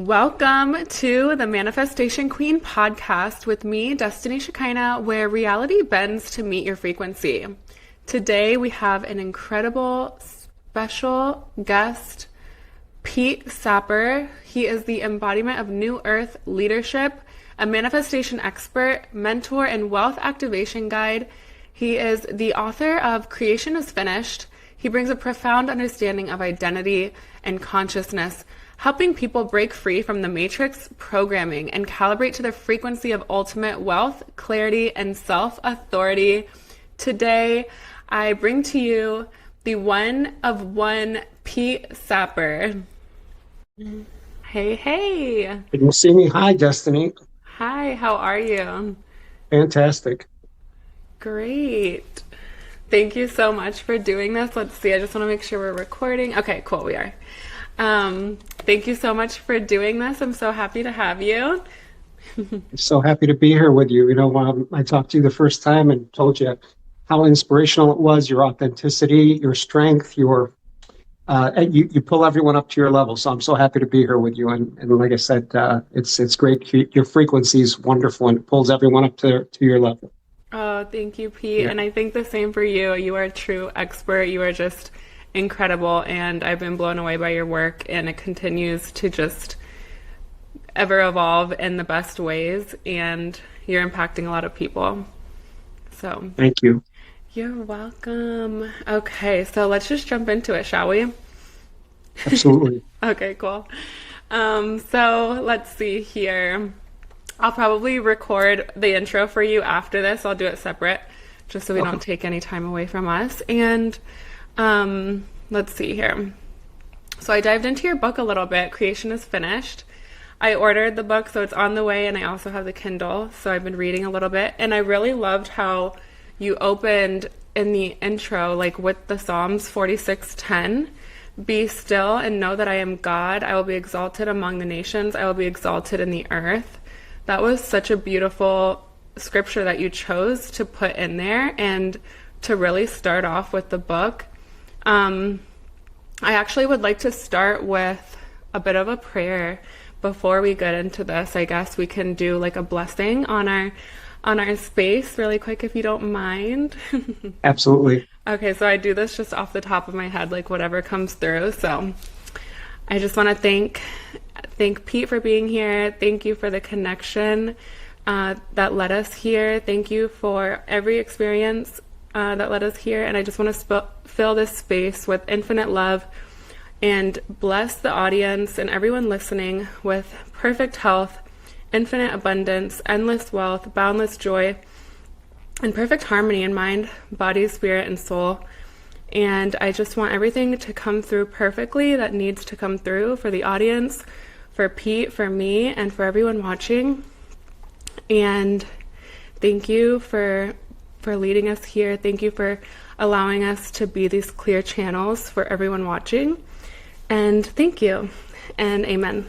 Welcome to the Manifestation Queen podcast with me, Destiny Shekinah, where reality bends to meet your frequency. Today we have an incredible special guest, Pete Sapper. He is the embodiment of New Earth leadership, a manifestation expert, mentor, and wealth activation guide. He is the author of Creation is Finished. He brings a profound understanding of identity and consciousness, helping people break free from the matrix programming and calibrate to the frequency of ultimate wealth, clarity, and self-authority. Today, I bring to you the one of one Pete Sapper. Hey, hey. Can you see me? Hi, Destiny. Hi, how are you? Fantastic. Great. Thank you so much for doing this. Let's see, I just want to make sure we're recording. Okay, cool, we are. Thank you so much for doing this. I'm so happy to have you. So happy to be here with you. I talked to you the first time and told you how inspirational it was, your authenticity, your strength, you pull everyone up to your level. So I'm so happy to be here with you. And like I said, it's great. Your frequency is wonderful and it pulls everyone up to your level. Oh, thank you, Pete. Yeah. And I think the same for you. You are a true expert. You are just incredible. And I've been blown away by your work, and it continues to just ever evolve in the best ways. And you're impacting a lot of people. So Thank you. you're welcome. Okay, so let's just jump into it, shall we? Absolutely. Okay, cool. So let's see here. I'll probably record the intro for you after this. I'll do it separate, just so we don't take any time away from us. And let's see here. So I dived into your book a little bit. Creation is Finished. I ordered the book, so it's on the way, and I also have the Kindle, so I've been reading a little bit. And I really loved how you opened in the intro, like with the Psalms 46:10. Be still and know that I am God. I will be exalted among the nations. I will be exalted in the earth. That was such a beautiful scripture that you chose to put in there and to really start off with the book. I actually would like to start with a bit of a prayer before we get into this. I guess we can do like a blessing on our space really quick, if you don't mind. Absolutely. Okay, so I do this just off the top of my head, like whatever comes through. So I just want to thank Pete for being here. Thank you for the connection that led us here. Thank you for every experience that led us here. And I just want to fill this space with infinite love and bless the audience and everyone listening with perfect health, infinite abundance, endless wealth, boundless joy, and perfect harmony in mind, body, spirit, and soul. And I just want everything to come through perfectly that needs to come through for the audience, for Pete, for me, and for everyone watching. And thank you for leading us here. Thank you for allowing us to be these clear channels for everyone watching. And thank you. And amen.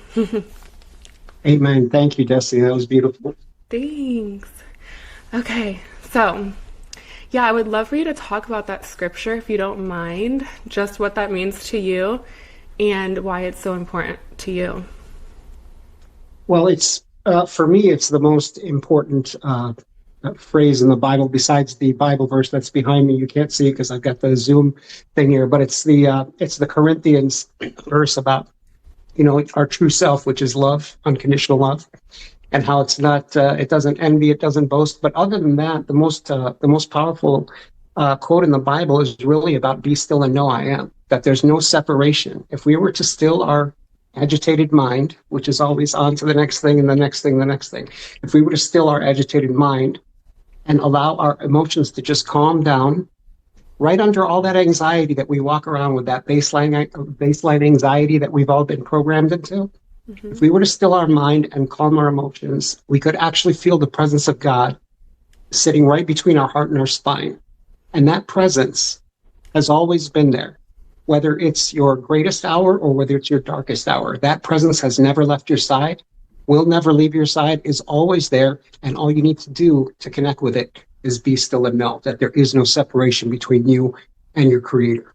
Amen. Thank you, Destiny. That was beautiful. Thanks. Okay, so yeah, I would love for you to talk about that scripture, if you don't mind, just what that means to you and why it's so important to you. Well, it's for me, it's the most important phrase in the Bible, besides the Bible verse that's behind me. You can't see it because I've got the Zoom thing here, but it's the Corinthians verse about our true self, which is love, unconditional love, and how it's not it doesn't envy, it doesn't boast. But other than that, the most powerful quote in the Bible is really about be still and know I am. That there's no separation. If we were to still our agitated mind, which is always on to the next thing and the next thing, the next thing. If we were to still our agitated mind and allow our emotions to just calm down, right under all that anxiety that we walk around with, that baseline anxiety that we've all been programmed into, if we were to still our mind and calm our emotions, we could actually feel the presence of God sitting right between our heart and our spine. And that presence has always been there. Whether it's your greatest hour or whether it's your darkest hour, that presence has never left your side, will never leave your side, is always there. And all you need to do to connect with it is be still and know that there is no separation between you and your creator.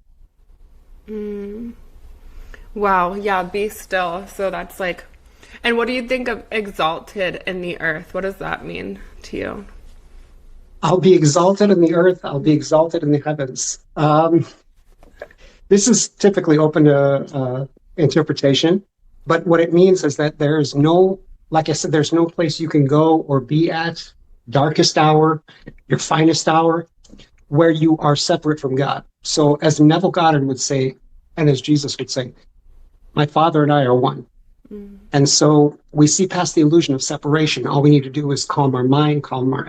Wow. Yeah. Be still. So that's like And what do you think of exalted in the earth? What does that mean to you? I'll be exalted in the earth. I'll be exalted in the heavens. This is typically open to interpretation, but what it means is that there's no, like I said, there's no place you can go or be at, darkest hour, your finest hour, where you are separate from God. So as Neville Goddard would say, and as Jesus would say, my Father and I are one. And so we see past the illusion of separation. All we need to do is calm our mind, calm our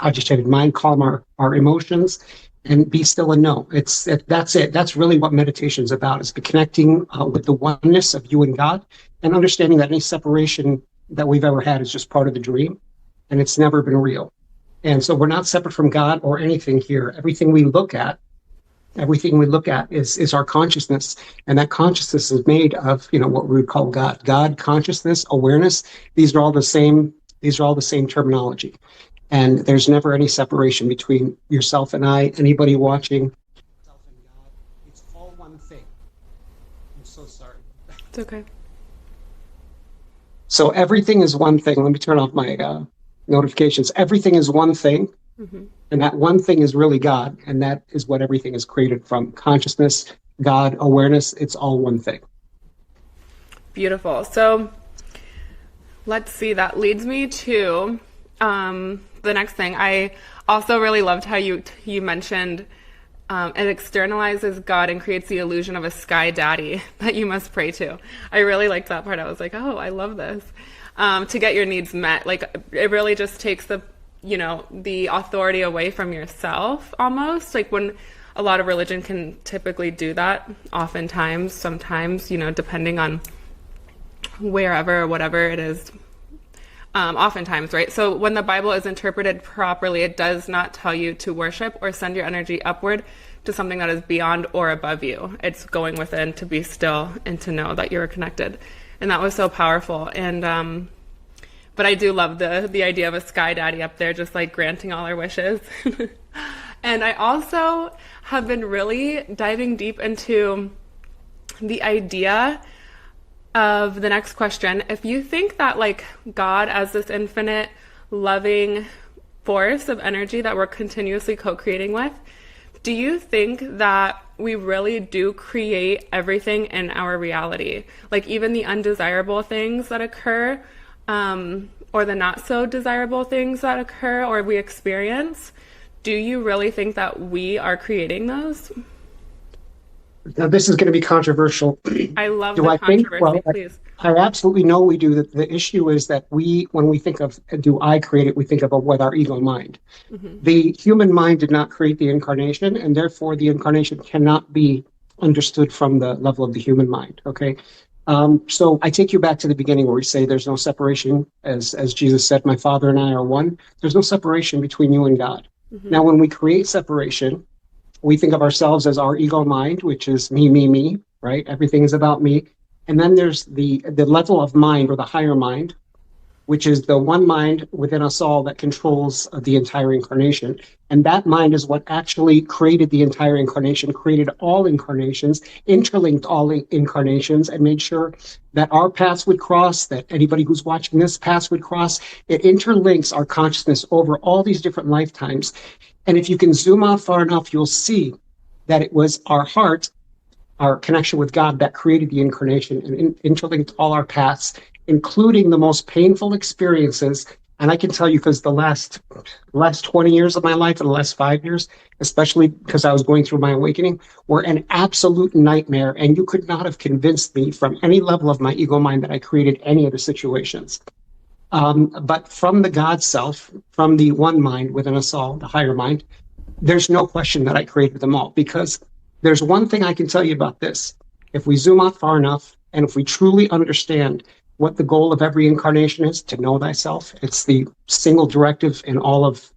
agitated mind, calm our emotions, and be still and know. That's it. That's really what meditation is about, is connecting with the oneness of you and God, and understanding that any separation that we've ever had is just part of the dream, and it's never been real. And so we're not separate from God or anything here. Everything we look at is our consciousness, and that consciousness is made of, what we would call God consciousness, awareness. These are all the same terminology, and there's never any separation between yourself and I, anybody watching. Yourself and God, it's all one thing. I'm so sorry. It's okay. So everything is one thing. Let me turn off my notifications. Everything is one thing. Mm-hmm. And that one thing is really God, and that is what everything is created from. Consciousness, God, awareness, it's all one thing. Beautiful. So let's see, that leads me to the next thing. I also really loved how you mentioned it externalizes God and creates the illusion of a sky daddy that you must pray to. I really liked that part. I was like, oh, I love this. To get your needs met. Like, it really just takes the authority away from yourself, almost. Like, when a lot of religion can typically do that, oftentimes, sometimes, depending on wherever or whatever it is, oftentimes, right? So when the Bible is interpreted properly, it does not tell you to worship or send your energy upward to something that is beyond or above you. It's going within to be still and to know that you're connected. And that was so powerful. And but I do love the idea of a sky daddy up there, just like granting all our wishes. And I also have been really diving deep into the idea of the next question. If you think that, like, God as this infinite loving force of energy that we're continuously co-creating with, do you think that we really do create everything in our reality? Like, even the undesirable things that occur, or the not so desirable things that occur or we experience, do you really think that we are creating those? Now, this is going to be controversial. I love the controversy, please. I absolutely know we do. The issue is that when we think of, do I create it, we think of it with our ego mind. Mm-hmm. The human mind did not create the incarnation, and therefore the incarnation cannot be understood from the level of the human mind, okay? So I take you back to the beginning where we say there's no separation, as Jesus said, my Father and I are one. There's no separation between you and God. Mm-hmm. Now, when we create separation, we think of ourselves as our ego mind, which is me, right? Everything is about me. And then there's the level of mind, or the higher mind, which is the one mind within us all that controls the entire incarnation. And that mind is what actually created the entire incarnation, created all incarnations, interlinked all incarnations, and made sure that our paths would cross, that anybody who's watching this paths would cross. It interlinks our consciousness over all these different lifetimes. And if you can zoom out far enough, you'll see that it was our heart, our connection with God, that created the incarnation and interlinked all our paths, including the most painful experiences. And I can tell you, because the last 20 years of my life and the last 5 years, especially because I was going through my awakening, were an absolute nightmare. And you could not have convinced me from any level of my ego mind that I created any of the situations. But from the God self, from the one mind within us all, the higher mind, there's no question that I created them all. Because there's one thing I can tell you about this. If we zoom out far enough, and if we truly understand what the goal of every incarnation is, to know thyself. It's the single directive in all of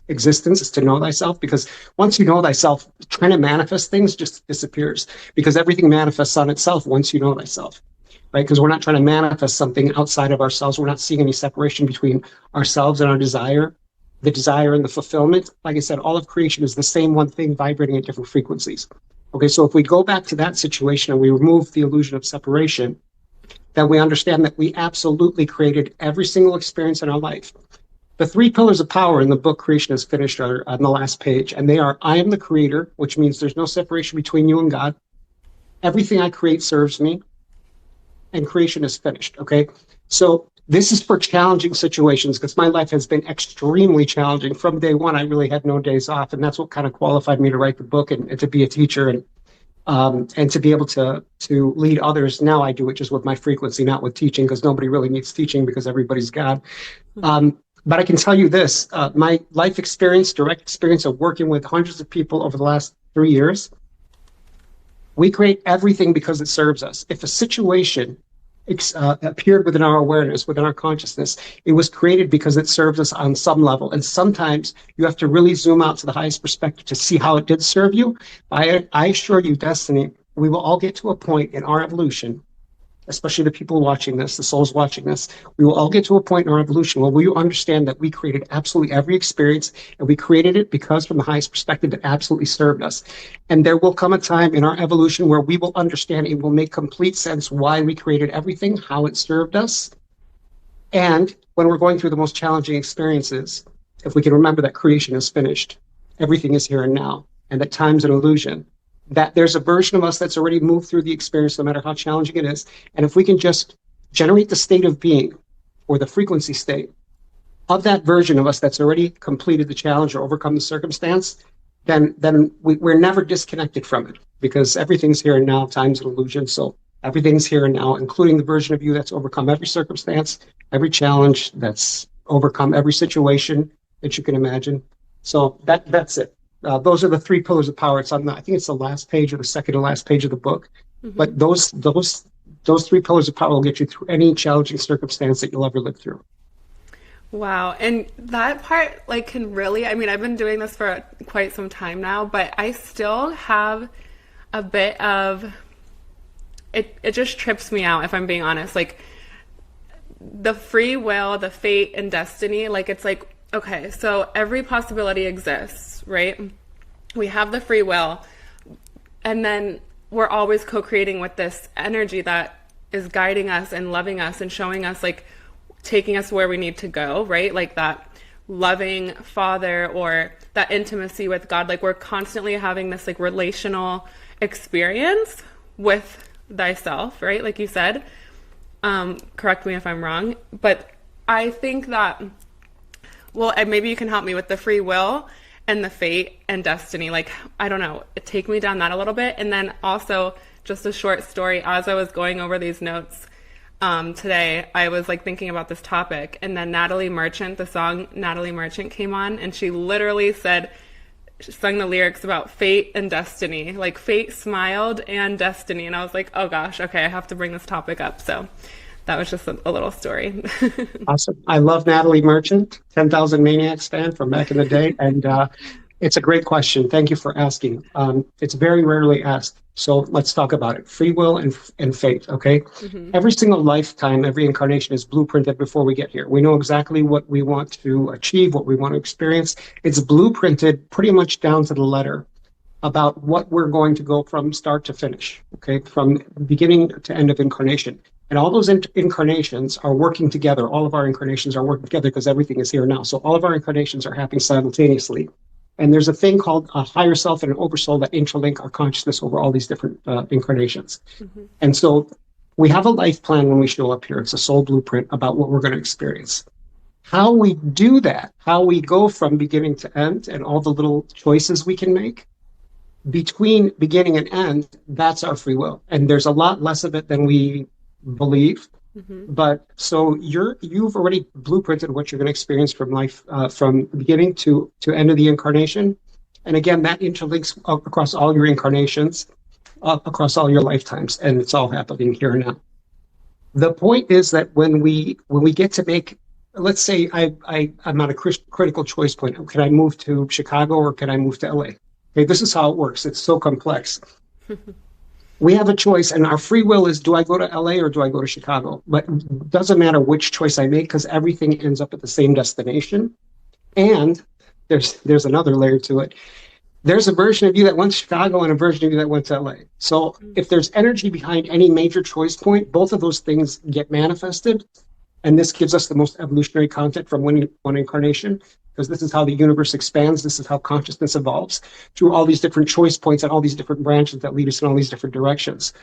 existence, is to know thyself. Because once you know thyself, trying to manifest things just disappears. Because everything manifests on itself once you know thyself. Right? Because we're not trying to manifest something outside of ourselves. We're not seeing any separation between ourselves and our desire, the desire and the fulfillment. Like I said, all of creation is the same one thing vibrating at different frequencies. Okay, so if we go back to that situation and we remove the illusion of separation, then we understand that we absolutely created every single experience in our life. The three pillars of power in the book Creation is Finished are on the last page, and they are: I am the creator, which means there's no separation between you and God. Everything I create serves me, and creation is finished. Okay, so this is for challenging situations, because my life has been extremely challenging. From day one, I really had no days off, and that's what kind of qualified me to write the book and to be a teacher and to be able to lead others. Now I do it just with my frequency, not with teaching, because nobody really needs teaching because everybody's God. But I can tell you this, my life experience, direct experience of working with hundreds of people over the last 3 years, we create everything because it serves us. If a situation appeared within our awareness, within our consciousness, it was created because it serves us on some level. And sometimes you have to really zoom out to the highest perspective to see how it did serve you. I assure you, Destiny, we will all get to a point in our evolution, especially the people watching this, the souls watching this, we will all get to a point in our evolution where we understand that we created absolutely every experience, and we created it because from the highest perspective, it absolutely served us. And there will come a time in our evolution where we will understand, it will make complete sense why we created everything, how it served us. And when we're going through the most challenging experiences, if we can remember that creation is finished, everything is here and now, and that time's an illusion, that there's a version of us that's already moved through the experience, no matter how challenging it is. And if we can just generate the state of being, or the frequency state of that version of us that's already completed the challenge or overcome the circumstance, then we're never disconnected from it, because everything's here and now, time's an illusion. So everything's here and now, including the version of you that's overcome every circumstance, every challenge, that's overcome every situation that you can imagine. So that's it. Those are the three pillars of power. It's on I think it's the last page or the second to last page of the book. Mm-hmm. But those three pillars of power will get you through any challenging circumstance that you'll ever live through. Wow. And that part, like, can really, I mean, I've been doing this for quite some time now, but I still have a bit of, it just trips me out, if I'm being honest. Like, the free will, the fate and destiny, like, it's like, okay, so every possibility exists, right? We have the free will, and then we're always co-creating with this energy that is guiding us and loving us and showing us, like, taking us where we need to go, right? Like that loving Father, or that intimacy with God. Like, we're constantly having this, like, relational experience with thyself, right? Like you said. Correct me if I'm wrong, but I think that, well, and maybe you can help me with the free will and the fate and destiny. Like, I don't know, take me down that a little bit. And then also just a short story. As I was going over these notes today, I was, like, thinking about this topic, and then Natalie Merchant, the song Natalie Merchant came on, and she literally said, she sung the lyrics about fate and destiny, like fate smiled and destiny. And I was like, oh gosh, okay, I have to bring this topic up. So that was just a little story. Awesome. I love Natalie Merchant, 10,000 Maniacs fan from back in the day. And it's a great question. Thank you for asking. It's very rarely asked. So let's talk about it. Free will and fate, okay? Mm-hmm. Every single lifetime, every incarnation is blueprinted before we get here. We know exactly what we want to achieve, what we want to experience. It's blueprinted pretty much down to the letter about what we're going to go from start to finish, okay? From beginning to end of incarnation. And all those incarnations are working together. All of our incarnations are working together because everything is here now. So all of our incarnations are happening simultaneously. And there's a thing called a higher self and an oversoul that interlink our consciousness over all these different incarnations. Mm-hmm. And so we have a life plan when we show up here. It's a soul blueprint about what we're going to experience. How we do that, how we go from beginning to end, and all the little choices we can make between beginning and end, that's our free will. And there's a lot less of it than we believe. Mm-hmm. But so you've already blueprinted what you're going to experience from life, from beginning to end of the incarnation. And again, that interlinks across all your incarnations, across all your lifetimes, and it's all happening here and now. The point is that when we get to make, let's say I'm at a critical choice point. Can I move to Chicago or can I move to LA? Okay, this is how it works. It's so complex. We have a choice, and our free will is, do I go to LA or do I go to Chicago? But it doesn't matter which choice I make, because everything ends up at the same destination. And there's another layer to it. There's a version of you that wants Chicago and a version of you that wants LA. So if there's energy behind any major choice point, both of those things get manifested. And this gives us the most evolutionary content from one incarnation, because this is how the universe expands. This is how consciousness evolves through all these different choice points and all these different branches that lead us in all these different directions.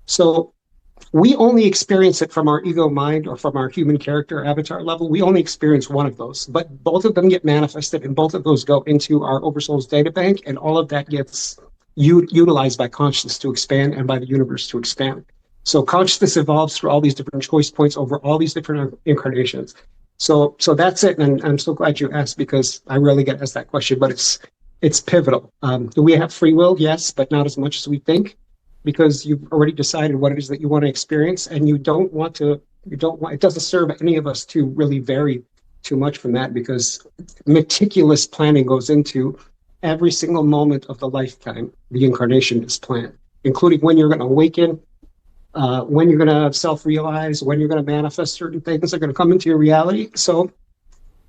So we only experience it from our ego mind or from our human character avatar level. We only experience one of those, but both of them get manifested and both of those go into our oversoul's data bank, and all of that gets utilized by consciousness to expand and by the universe to expand. So consciousness evolves through all these different choice points over all these different incarnations. So that's it, and I'm so glad you asked, because I rarely get asked that question, but it's pivotal. Do we have free will? Yes, but not as much as we think, because you've already decided what it is that you want to experience, and it doesn't serve any of us to really vary too much from that, because meticulous planning goes into every single moment of the lifetime. The incarnation is planned, including when you're going to awaken, when you're going to self-realize, when you're going to manifest certain things that are going to come into your reality. So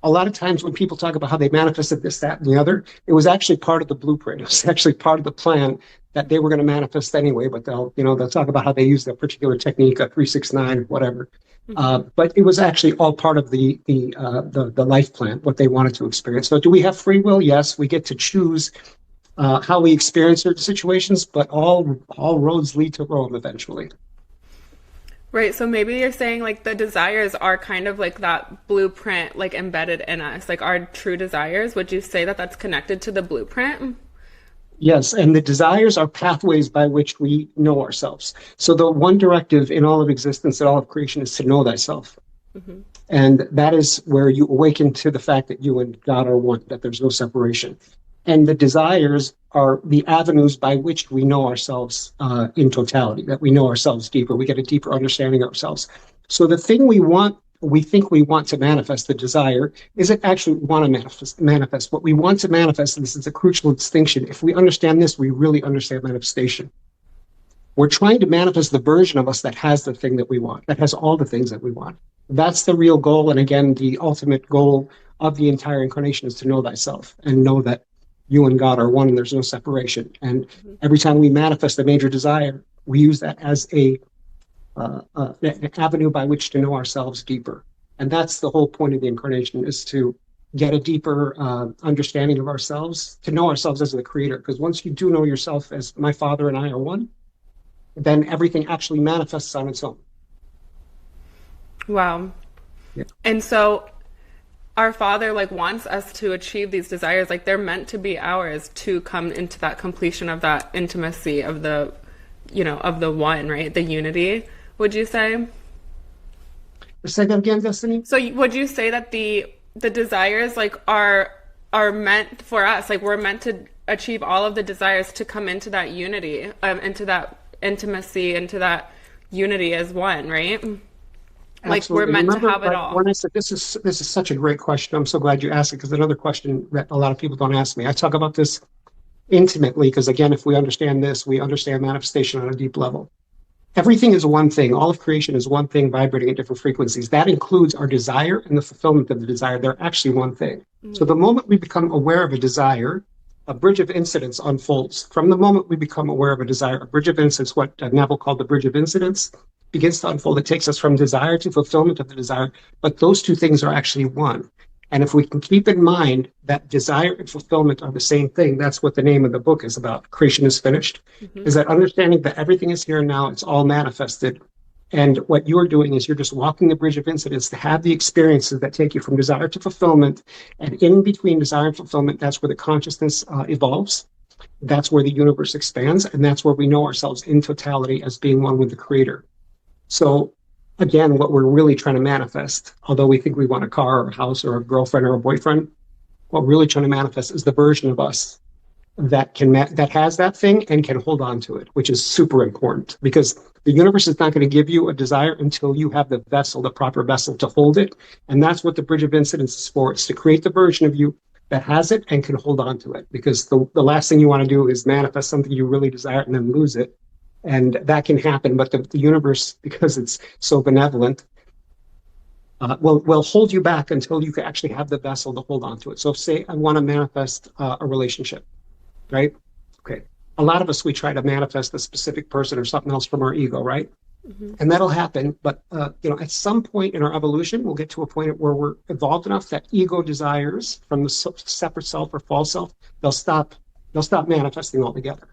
a lot of times when people talk about how they manifested this, that, and the other, it was actually part of the blueprint. It was actually part of the plan that they were going to manifest anyway, but they'll talk about how they use that particular technique, a 369, whatever. But it was actually all part of the life plan, what they wanted to experience. So do we have free will? Yes, we get to choose how we experience certain situations, but all roads lead to Rome eventually. Right, so maybe you're saying like the desires are kind of like that blueprint like embedded in us, like our true desires. Would you say that that's connected to the blueprint? Yes, and the desires are pathways by which we know ourselves. So the one directive in all of existence and all of creation is to know thyself. And that is where you awaken to the fact that you and God are one, that there's no separation. And the desires are the avenues by which we know ourselves in totality, that we know ourselves deeper. We get a deeper understanding of ourselves. So the thing we think we want to manifest, the desire, isn't actually want to manifest. What we want to manifest, and this is a crucial distinction, if we understand this, we really understand manifestation. We're trying to manifest the version of us that has the thing that we want, that has all the things that we want. That's the real goal. And again, the ultimate goal of the entire incarnation is to know thyself and know that you and God are one and there's no separation. And every time we manifest a major desire, we use that as an avenue by which to know ourselves deeper. And that's the whole point of the incarnation, is to get a deeper understanding of ourselves, to know ourselves as the creator. Because once you do know yourself as my Father and I are one, then everything actually manifests on its own. Wow. Yeah. And so our Father like wants us to achieve these desires, like they're meant to be ours to come into that completion of that intimacy of the, of the one, right? The unity, would you say? Say that again, Destiny? So would you say that the desires like are meant for us, like we're meant to achieve all of the desires to come into that unity, into that intimacy, into that unity as one, right? Like Absolutely. we're meant Remember, to have it all. when I said this is such a great question, I'm so glad you asked it, because another question that a lot of people don't ask me. I talk about this intimately because, again, if we understand this, we understand manifestation on a deep level. Everything is one thing. All of creation is one thing vibrating at different frequencies. That includes our desire and the fulfillment of the desire. They're actually one thing. So the moment we become aware of a desire, a bridge of incidents unfolds. From the moment we become aware of a desire, a bridge of incidents, what Neville called the bridge of incidents, begins to unfold. It takes us from desire to fulfillment of the desire, but those two things are actually one. And if we can keep in mind that desire and fulfillment are the same thing, that's what the name of the book is about. Creation is finished, is that understanding that everything is here and now, it's all manifested. And what you're doing is you're just walking the bridge of incidents to have the experiences that take you from desire to fulfillment. And in between desire and fulfillment, that's where the consciousness evolves. That's where the universe expands. And that's where we know ourselves in totality as being one with the creator. So again, what we're really trying to manifest, although we think we want a car or a house or a girlfriend or a boyfriend, what we're really trying to manifest is the version of us that that has that thing and can hold on to it, which is super important, because the universe is not going to give you a desire until you have the vessel, the proper vessel to hold it. And that's what the bridge of incidents is for. It's to create the version of you that has it and can hold on to it, because the last thing you want to do is manifest something you really desire and then lose it. And that can happen, but the universe, because it's so benevolent, will hold you back until you can actually have the vessel to hold on to it. So say I want to manifest a relationship. right? Okay. A lot of us, we try to manifest a specific person or something else from our ego, right? Mm-hmm. And that'll happen. But, at some point in our evolution, we'll get to a point where we're evolved enough that ego desires from the separate self or false self, they'll stop, they'll stop manifesting altogether.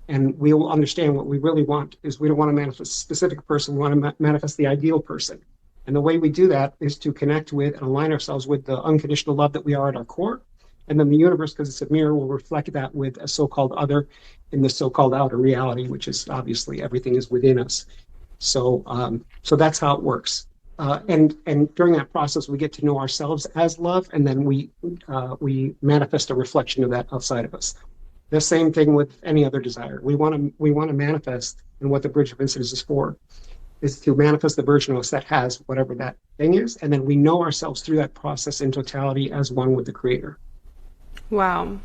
And we will understand what we really want is we don't want to manifest a specific person. We want to manifest the ideal person. And the way we do that is to connect with and align ourselves with the unconditional love that we are at our core. And then the universe, because it's a mirror, will reflect that with a so-called other in the so-called outer reality, which is obviously everything is within us. So that's how it works. And during that process, we get to know ourselves as love, and then we manifest a reflection of that outside of us. The same thing with any other desire. We want to manifest, and what the Bridge of Incidence is for, is to manifest the version of us that has whatever that thing is, and then we know ourselves through that process in totality as one with the Creator. Wow.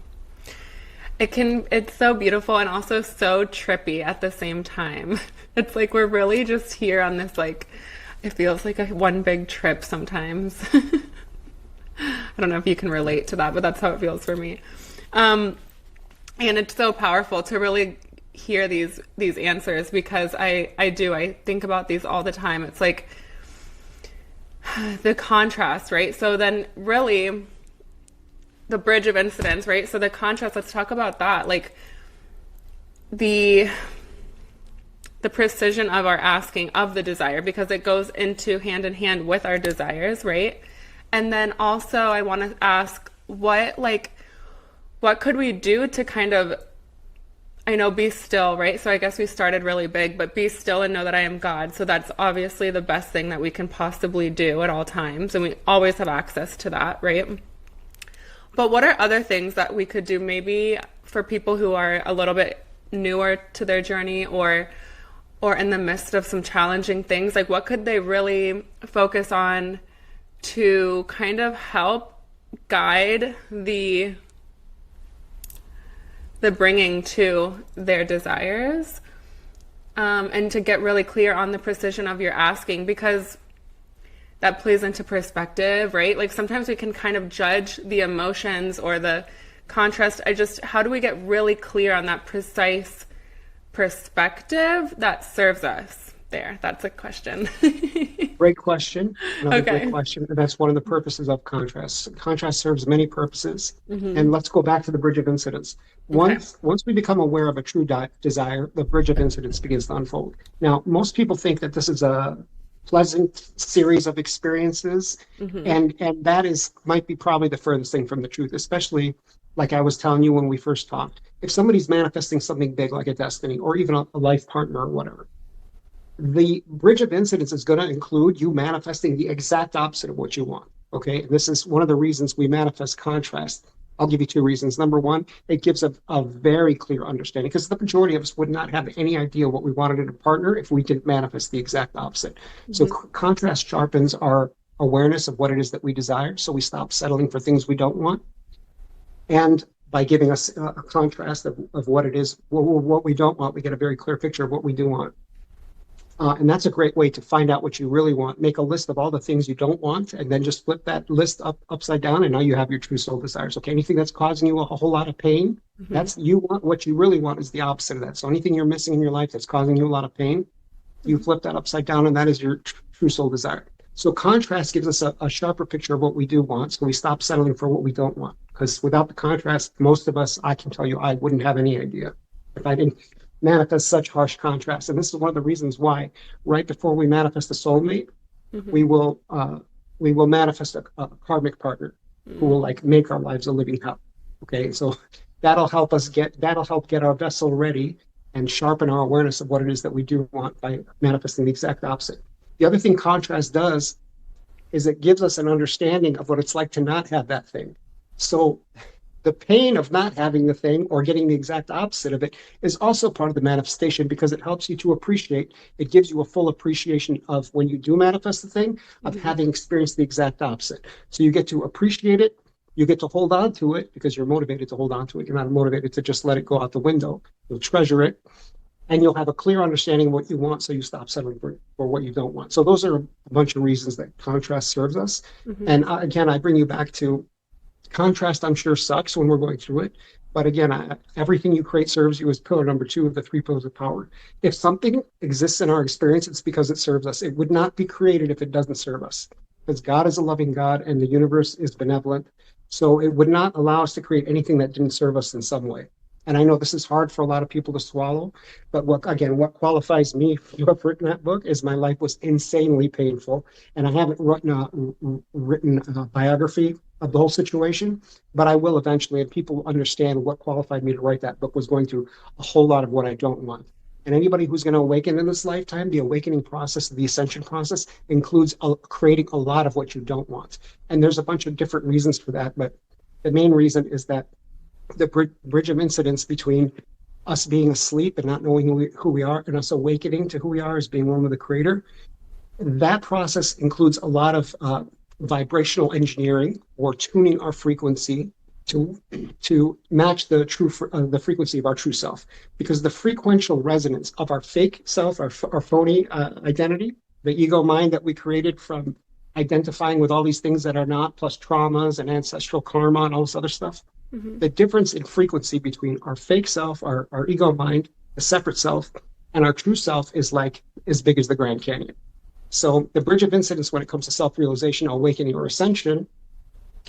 It's so beautiful and also so trippy at the same time. It's like we're really just here on this, like, it feels like a one big trip sometimes. I don't know if you can relate to that, but that's how it feels for me. And it's so powerful to really hear these answers, because I think about these all the time. It's like the contrast, right? So then really the Bridge of Incidence, right? So the contrast, let's talk about that. Like the precision of our asking of the desire, because it goes into hand in hand with our desires, right? And then also I want to ask what could we do to kind of, I know, be still, right? So I guess we started really big, but be still and know that I am God. So that's obviously the best thing that we can possibly do at all times. And we always have access to that, right? But what are other things that we could do maybe for people who are a little bit newer to their journey or in the midst of some challenging things? Like, what could they really focus on to kind of help guide the bringing to their desires, and to get really clear on the precision of your asking, because that plays into perspective, right? Like sometimes we can kind of judge the emotions or the contrast. How do we get really clear on that precise perspective that serves us there? That's a question. Great question. Another Okay. great question. And that's one of the purposes of contrast. Contrast serves many purposes. Mm-hmm. And let's go back to the Bridge of Incidence. Once we become aware of a true desire, the Bridge of Incidence begins to unfold. Now, most people think that this is a pleasant series of experiences, and that might be probably the furthest thing from the truth, especially like I was telling you when we first talked. If somebody's manifesting something big like a destiny or even a life partner or whatever, the Bridge of Incidence is going to include you manifesting the exact opposite of what you want. Okay. And this is one of the reasons we manifest contrast. I'll give you two reasons. Number one, it gives a very clear understanding, because the majority of us would not have any idea what we wanted in a partner if we didn't manifest the exact opposite. So contrast sharpens our awareness of what it is that we desire. So we stop settling for things we don't want. And by giving us a contrast of what it is, what we don't want, we get a very clear picture of what we do want. And that's a great way to find out what you really want. Make a list of all the things you don't want, and then just flip that list upside down, and now you have your true soul desires. Okay, anything that's causing you a whole lot of pain, that's you want. What you really want is the opposite of that. So anything you're missing in your life that's causing you a lot of pain, you flip that upside down, and that is your true soul desire. So contrast gives us a sharper picture of what we do want, so we stop settling for what we don't want. Because without the contrast, most of us, I can tell you, I wouldn't have any idea if I didn't manifest such harsh contrast. And this is one of the reasons why right before we manifest a soulmate, we will manifest a karmic partner who will like make our lives a living hell. Okay, so that'll help get our vessel ready and sharpen our awareness of what it is that we do want by manifesting the exact opposite. The other thing contrast does is it gives us an understanding of what it's like to not have that thing. So the pain of not having the thing or getting the exact opposite of it is also part of the manifestation, because it helps you to appreciate. It gives you a full appreciation of when you do manifest the thing, of having experienced the exact opposite. So you get to appreciate it. You get to hold on to it because you're motivated to hold on to it. You're not motivated to just let it go out the window. You'll treasure it, and you'll have a clear understanding of what you want, so you stop settling for what you don't want. So those are a bunch of reasons that contrast serves us. And again, I bring you back to contrast. I'm sure sucks when we're going through it, But again, everything you create serves you as pillar number two of the three pillars of power. If something exists in our experience, it's because it serves us. It would not be created if it doesn't serve us. Because God is a loving God and the universe is benevolent. So it would not allow us to create anything that didn't serve us in some way. And I know this is hard for a lot of people to swallow, but what qualifies me to have written that book is my life was insanely painful, and I haven't written a biography of the whole situation, but I will eventually, and people understand what qualified me to write that book was going through a whole lot of what I don't want. And anybody who's going to awaken in this lifetime, the awakening process, the ascension process, includes creating a lot of what you don't want. And there's a bunch of different reasons for that, but the main reason is that the bridge of incidence between us being asleep and not knowing who we are and us awakening to who we are as being one with the creator. That process includes a lot of vibrational engineering or tuning our frequency to match the the frequency of our true self, because the frequential resonance of our fake self, our phony identity, the ego mind that we created from identifying with all these things that are not, plus traumas and ancestral karma and all this other stuff. Mm-hmm. The difference in frequency between our fake self, our ego mind, the separate self, and our true self is like as big as the Grand Canyon. So the bridge of incidence when it comes to self-realization, awakening, or ascension,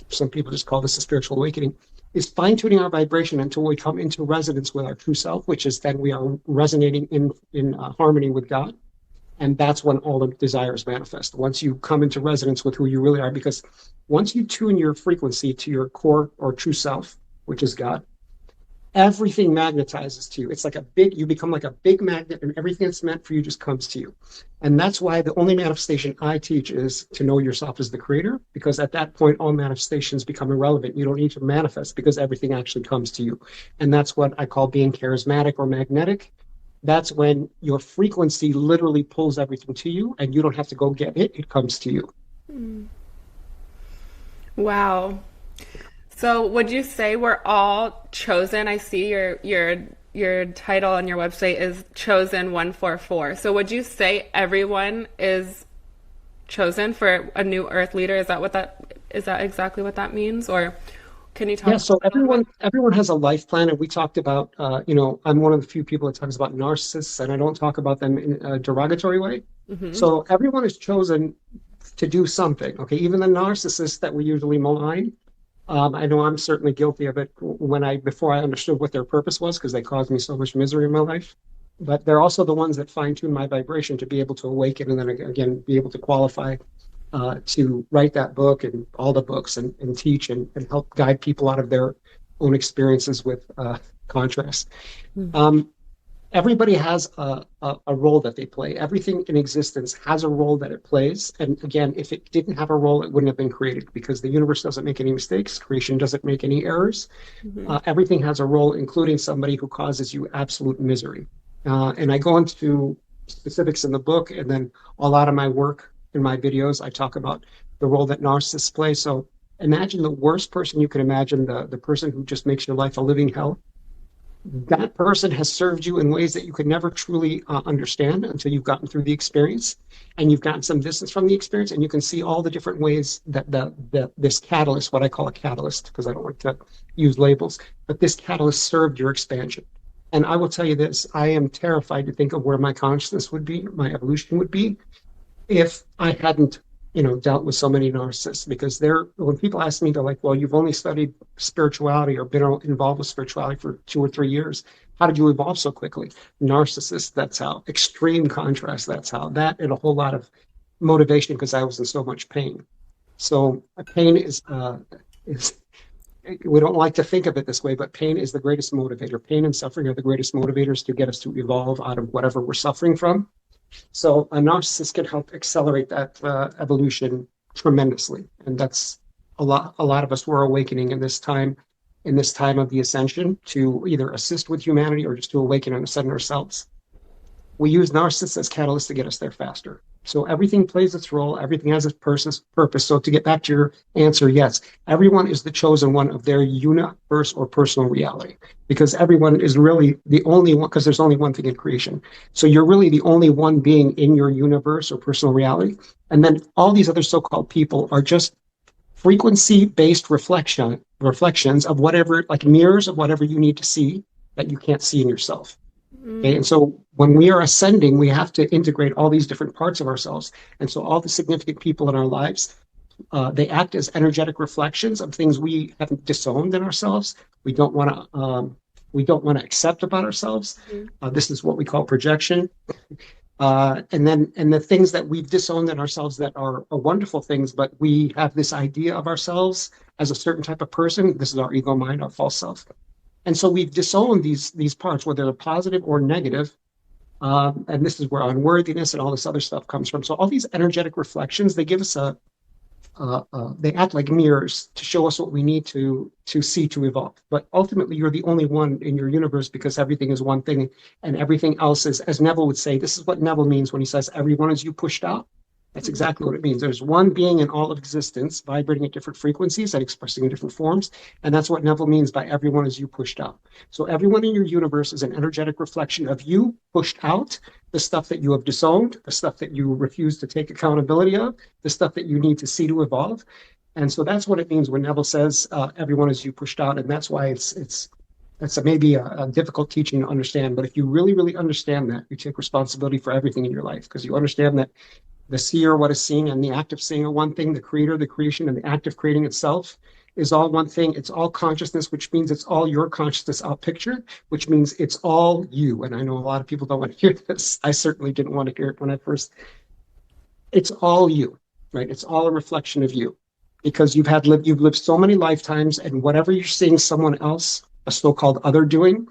some people just call this a spiritual awakening, is fine-tuning our vibration until we come into resonance with our true self, which is then we are resonating in harmony with God. And that's when all the desires manifest. Once you come into resonance with who you really are, because once you tune your frequency to your core or true self, which is God, everything magnetizes to you. It's like you become like a big magnet, and everything that's meant for you just comes to you. And that's why the only manifestation I teach is to know yourself as the creator, because at that point, all manifestations become irrelevant. You don't need to manifest because everything actually comes to you. And that's what I call being charismatic or magnetic. That's when your frequency literally pulls everything to you and you don't have to go get it. It comes to you. Mm. Wow. So would you say we're all chosen? I see your title on your website is Chosen 144. So would you say everyone is chosen for a new earth leader? Is that exactly what that means? Or can you talk? Yeah, so everyone has a life plan, and we talked about, I'm one of the few people that talks about narcissists, and I don't talk about them in a derogatory way. Mm-hmm. So everyone is chosen to do something. Okay, even the narcissists that we usually malign. I know I'm certainly guilty of it before I understood what their purpose was, because they caused me so much misery in my life. But they're also the ones that fine-tune my vibration to be able to awaken and then again be able to qualify to write that book and all the books and teach and help guide people out of their own experiences with contrast. Mm-hmm. Everybody has a role that they play. Everything in existence has a role that it plays. And again, if it didn't have a role, it wouldn't have been created, because the universe doesn't make any mistakes. Creation doesn't make any errors. Mm-hmm. Everything has a role, including somebody who causes you absolute misery. And I go into specifics in the book, and then a lot of my work in my videos, I talk about the role that narcissists play. So imagine the worst person you can imagine, the person who just makes your life a living hell. That person has served you in ways that you could never truly understand until you've gotten through the experience and you've gotten some distance from the experience, and you can see all the different ways that this catalyst, what I call a catalyst, because I don't like to use labels, but this catalyst served your expansion. And I will tell you this, I am terrified to think of where my consciousness would be, my evolution would be, if I hadn't, dealt with so many narcissists. Because when people ask me, they're like, well, you've only studied spirituality or been involved with spirituality for 2 or 3 years. How did you evolve so quickly? Narcissists, that's how. Extreme contrast, that's how. That and a whole lot of motivation, because I was in so much pain. So pain is we don't like to think of it this way, but pain is the greatest motivator. Pain and suffering are the greatest motivators to get us to evolve out of whatever we're suffering from. So a narcissist can help accelerate that evolution tremendously, and that's a lot of us were awakening in this time of the ascension to either assist with humanity or just to awaken and ascend ourselves. We use narcissists as catalysts to get us there faster. So everything plays its role. Everything has its purpose. So to get back to your answer, yes, everyone is the chosen one of their universe or personal reality, because everyone is really the only one, because there's only one thing in creation. So you're really the only one being in your universe or personal reality. And then all these other so-called people are just frequency-based reflections of whatever, like mirrors of whatever you need to see that you can't see in yourself. Okay, and so when we are ascending, we have to integrate all these different parts of ourselves. And so all the significant people in our lives, they act as energetic reflections of things we haven't disowned in ourselves. We don't want to accept about ourselves. This is what we call projection. And the things that we've disowned in ourselves that are wonderful things, but we have this idea of ourselves as a certain type of person. This is our ego mind, our false self. And so we've disowned these parts, whether they're positive or negative. And this is where unworthiness and all this other stuff comes from. So all these energetic reflections, they give us they act like mirrors to show us what we need to see to evolve. But ultimately, you're the only one in your universe because everything is one thing and everything else is, as Neville would say, this is what Neville means when he says, everyone is you pushed out. That's exactly what it means. There's one being in all of existence, vibrating at different frequencies and expressing in different forms. And that's what Neville means by everyone is you pushed out. So everyone in your universe is an energetic reflection of you pushed out, the stuff that you have disowned, the stuff that you refuse to take accountability of, the stuff that you need to see to evolve. And so that's what it means when Neville says everyone is you pushed out. And that's why it's maybe a difficult teaching to understand. But if you really, really understand that, you take responsibility for everything in your life because you understand that the seer, what is seeing, and the act of seeing are one thing. The creator, the creation, and the act of creating itself is all one thing. It's all consciousness, which means it's all your consciousness out picture, which means it's all you. And I know a lot of people don't want to hear this. I certainly didn't want to hear it when I first. It's all you, right? It's all a reflection of you because you've lived so many lifetimes, and whatever you're seeing someone else, a so-called other, doing,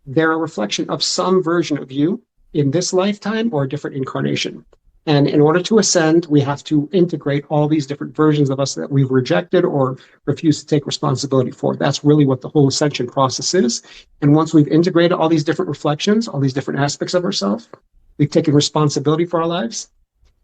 they're a reflection of some version of you in this lifetime or a different incarnation. And in order to ascend, we have to integrate all these different versions of us that we've rejected or refused to take responsibility for. That's really what the whole ascension process is. And once we've integrated all these different reflections, all these different aspects of ourselves, we've taken responsibility for our lives,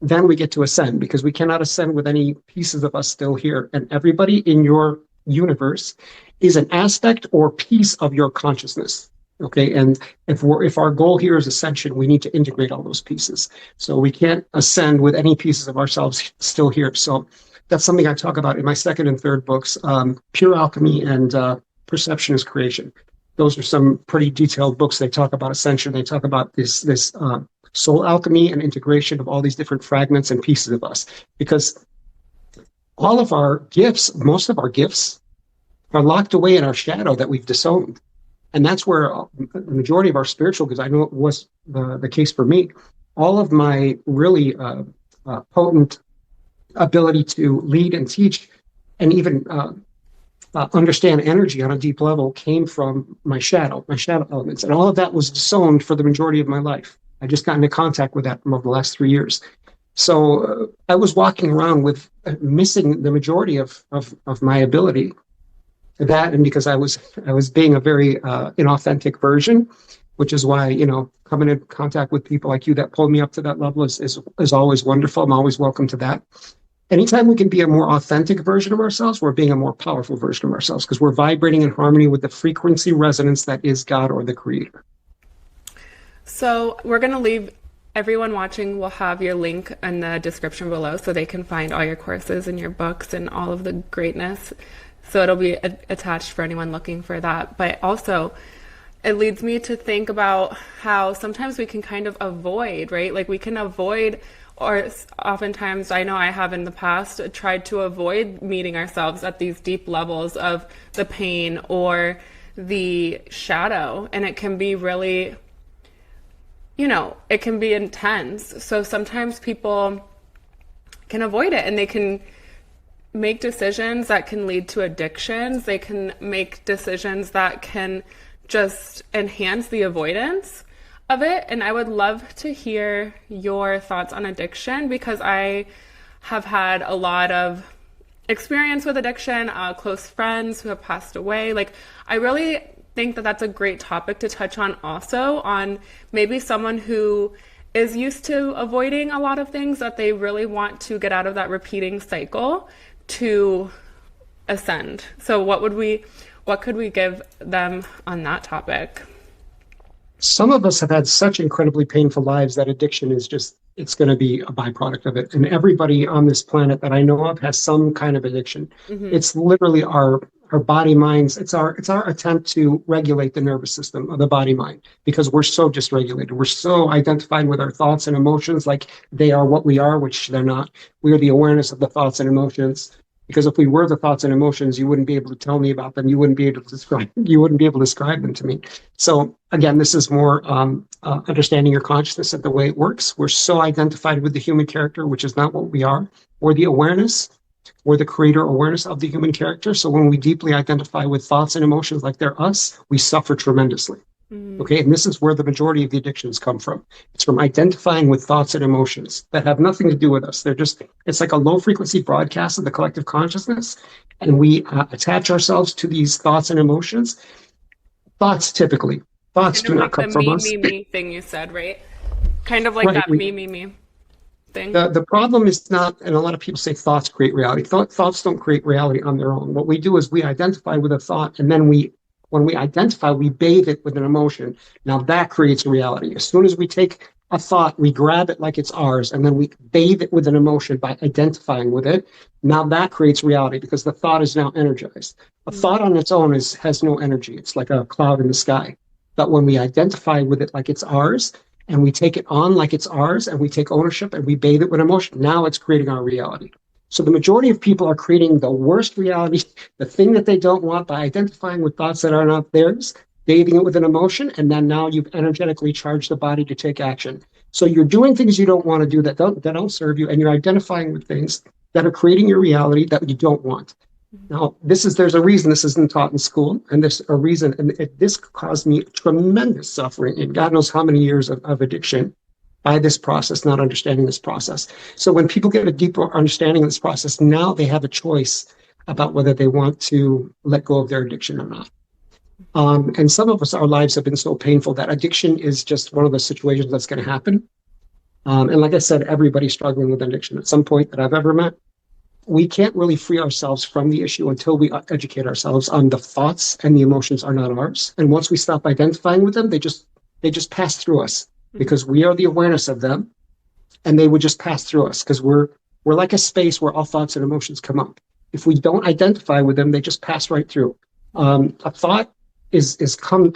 then we get to ascend because we cannot ascend with any pieces of us still here. And everybody in your universe is an aspect or piece of your consciousness. Okay, and if our goal here is ascension, we need to integrate all those pieces. So we can't ascend with any pieces of ourselves still here. So that's something I talk about in my second and third books, Pure Alchemy and Perception is Creation. Those are some pretty detailed books. They talk about ascension. They talk about this soul alchemy and integration of all these different fragments and pieces of us. Because all of our gifts, most of our gifts, are locked away in our shadow that we've disowned. And that's where the majority of our spiritual, because I know it was the case for me, all of my really potent ability to lead and teach and even understand energy on a deep level came from my shadow elements. And all of that was disowned for the majority of my life. I just got into contact with that over the last 3 years. So I was walking around with missing the majority of my ability. That and because I was being a very inauthentic version, which is why, coming in contact with people like you that pulled me up to that level is always wonderful. I'm always welcome to that. Anytime we can be a more authentic version of ourselves, we're being a more powerful version of ourselves because we're vibrating in harmony with the frequency resonance that is God or the Creator. So we're going to leave everyone watching will have your link in the description below so they can find all your courses and your books and all of the greatness. So it'll be attached for anyone looking for that. But also, it leads me to think about how sometimes we can kind of avoid, right? Like we can avoid, or oftentimes I know I have in the past tried to avoid meeting ourselves at these deep levels of the pain or the shadow. And it can be really, it can be intense. So sometimes people can avoid it and they can make decisions that can lead to addictions. They can make decisions that can just enhance the avoidance of it. And I would love to hear your thoughts on addiction because I have had a lot of experience with addiction, close friends who have passed away. Like, I really think that that's a great topic to touch on also, on maybe someone who is used to avoiding a lot of things that they really want to get out of that repeating cycle to ascend. So what could we give them on that topic? Some of us have had such incredibly painful lives that addiction is just, it's going to be a byproduct of it. And everybody on this planet that I know of has some kind of addiction. Hmm. It's literally our body minds. It's our attempt to regulate the nervous system of the body mind because we're so dysregulated. We're so identified with our thoughts and emotions like they are what we are, which they're not. We are the awareness of the thoughts and emotions. Because if we were the thoughts and emotions, you wouldn't be able to tell me about them. You wouldn't be able to describe. You wouldn't be able to describe them to me. So again, this is more understanding your consciousness and the way it works. We're so identified with the human character, which is not what we are, or the awareness, or the creator awareness of the human character. So when we deeply identify with thoughts and emotions like they're us, we suffer tremendously. Okay, and this is where the majority of the addictions come from. It's from identifying with thoughts and emotions that have nothing to do with us. It's like a low frequency broadcast of the collective consciousness, and we attach ourselves to these thoughts and emotions. Thoughts typically, thoughts Kind do of not like the come from me, us. me, me thing you said, right? Kind of like Right. that me, me, me thing. The problem is not, and a lot of people say thoughts create reality. Thoughts don't create reality on their own. What we do is we identify with a thought, and then when we identify, we bathe it with an emotion. Now that creates reality. As soon as we take a thought, we grab it like it's ours, and then we bathe it with an emotion by identifying with it. Now that creates reality because the thought is now energized. A thought on its own has no energy. It's like a cloud in the sky. But when we identify with it like it's ours, and we take it on like it's ours, and we take ownership and we bathe it with emotion, now it's creating our reality. So the majority of people are creating the worst reality, the thing that they don't want, by identifying with thoughts that are not theirs, bathing it with an emotion, and then now you've energetically charged the body to take action. So you're doing things you don't want to do that don't serve you, and you're identifying with things that are creating your reality that you don't want. Now, there's a reason this isn't taught in school, and there's a reason, and this caused me tremendous suffering in God knows how many years of addiction by this process, not understanding this process. So when people get a deeper understanding of this process, now they have a choice about whether they want to let go of their addiction or not. And some of us, our lives have been so painful that addiction is just one of those situations that's going to happen. And like I said, everybody's struggling with addiction at some point that I've ever met. We can't really free ourselves from the issue until we educate ourselves on the thoughts and the emotions are not ours. And once we stop identifying with them, they just pass through us because we are the awareness of them, and they would just pass through us because we're like a space where all thoughts and emotions come up. If we don't identify with them, they just pass right through. A thought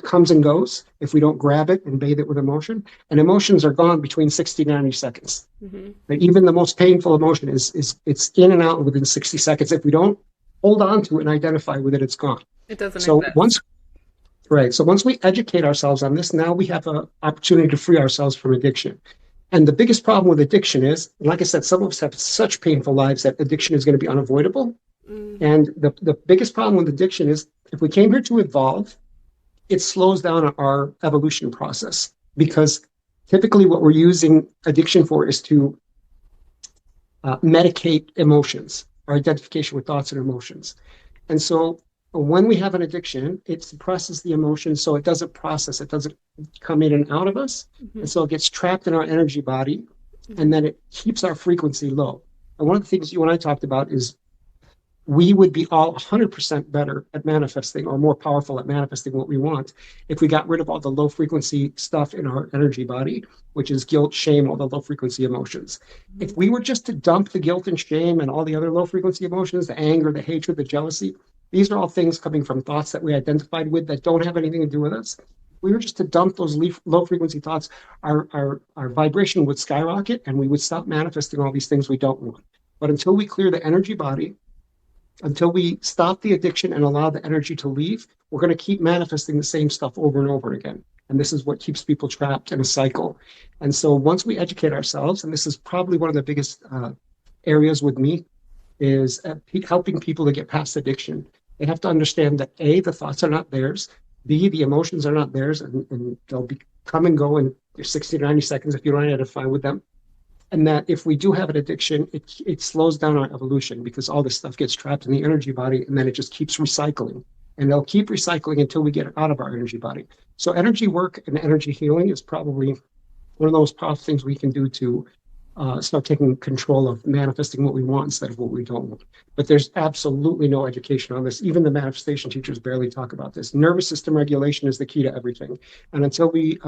comes and goes if we don't grab it and bathe it with emotion, and emotions are gone between 60 to 90 seconds. But even the most painful emotion is it's in and out within 60 seconds. If we don't hold on to it and identify with it, it's gone. It doesn't So exist. once we educate ourselves on this, now we have an opportunity to free ourselves from addiction. And the biggest problem with addiction is, like I said, some of us have such painful lives that addiction is going to be unavoidable. And the biggest problem with addiction is if we came here to evolve, it slows down our evolution process because typically what we're using addiction for is to medicate emotions, our identification with thoughts and emotions. And so when we have an addiction, it suppresses the emotion so it doesn't process, it doesn't come in and out of us. And so it gets trapped in our energy body, and then it keeps our frequency low. And one of the things you and I talked about is we would be all 100% better at manifesting or more powerful at manifesting what we want if we got rid of all the low frequency stuff in our energy body, which is guilt, shame, all the low frequency emotions. If we were just to dump the guilt and shame and all the other low frequency emotions, the anger, the hatred, the jealousy, these are all things coming from thoughts that we identified with that don't have anything to do with us. If we were just to dump those low frequency thoughts, our vibration would skyrocket and we would stop manifesting all these things we don't want. But until we clear the energy body, until we stop the addiction and allow the energy to leave, we're going to keep manifesting the same stuff over and over again. And this is what keeps people trapped in a cycle. And so once we educate ourselves, and this is probably one of the biggest areas with me, is helping people to get past addiction. They have to understand that A, the thoughts are not theirs, B, the emotions are not theirs, and they'll come and go in 60 to 90 seconds if you don't identify with them. And that if we do have an addiction, it slows down our evolution because all this stuff gets trapped in the energy body, and then it just keeps recycling. And they'll keep recycling until we get it out of our energy body. So energy work and energy healing is probably one of the most powerful things we can do to start taking control of manifesting what we want instead of what we don't want. But there's absolutely no education on this. Even the manifestation teachers barely talk about this. Nervous system regulation is the key to everything. And until we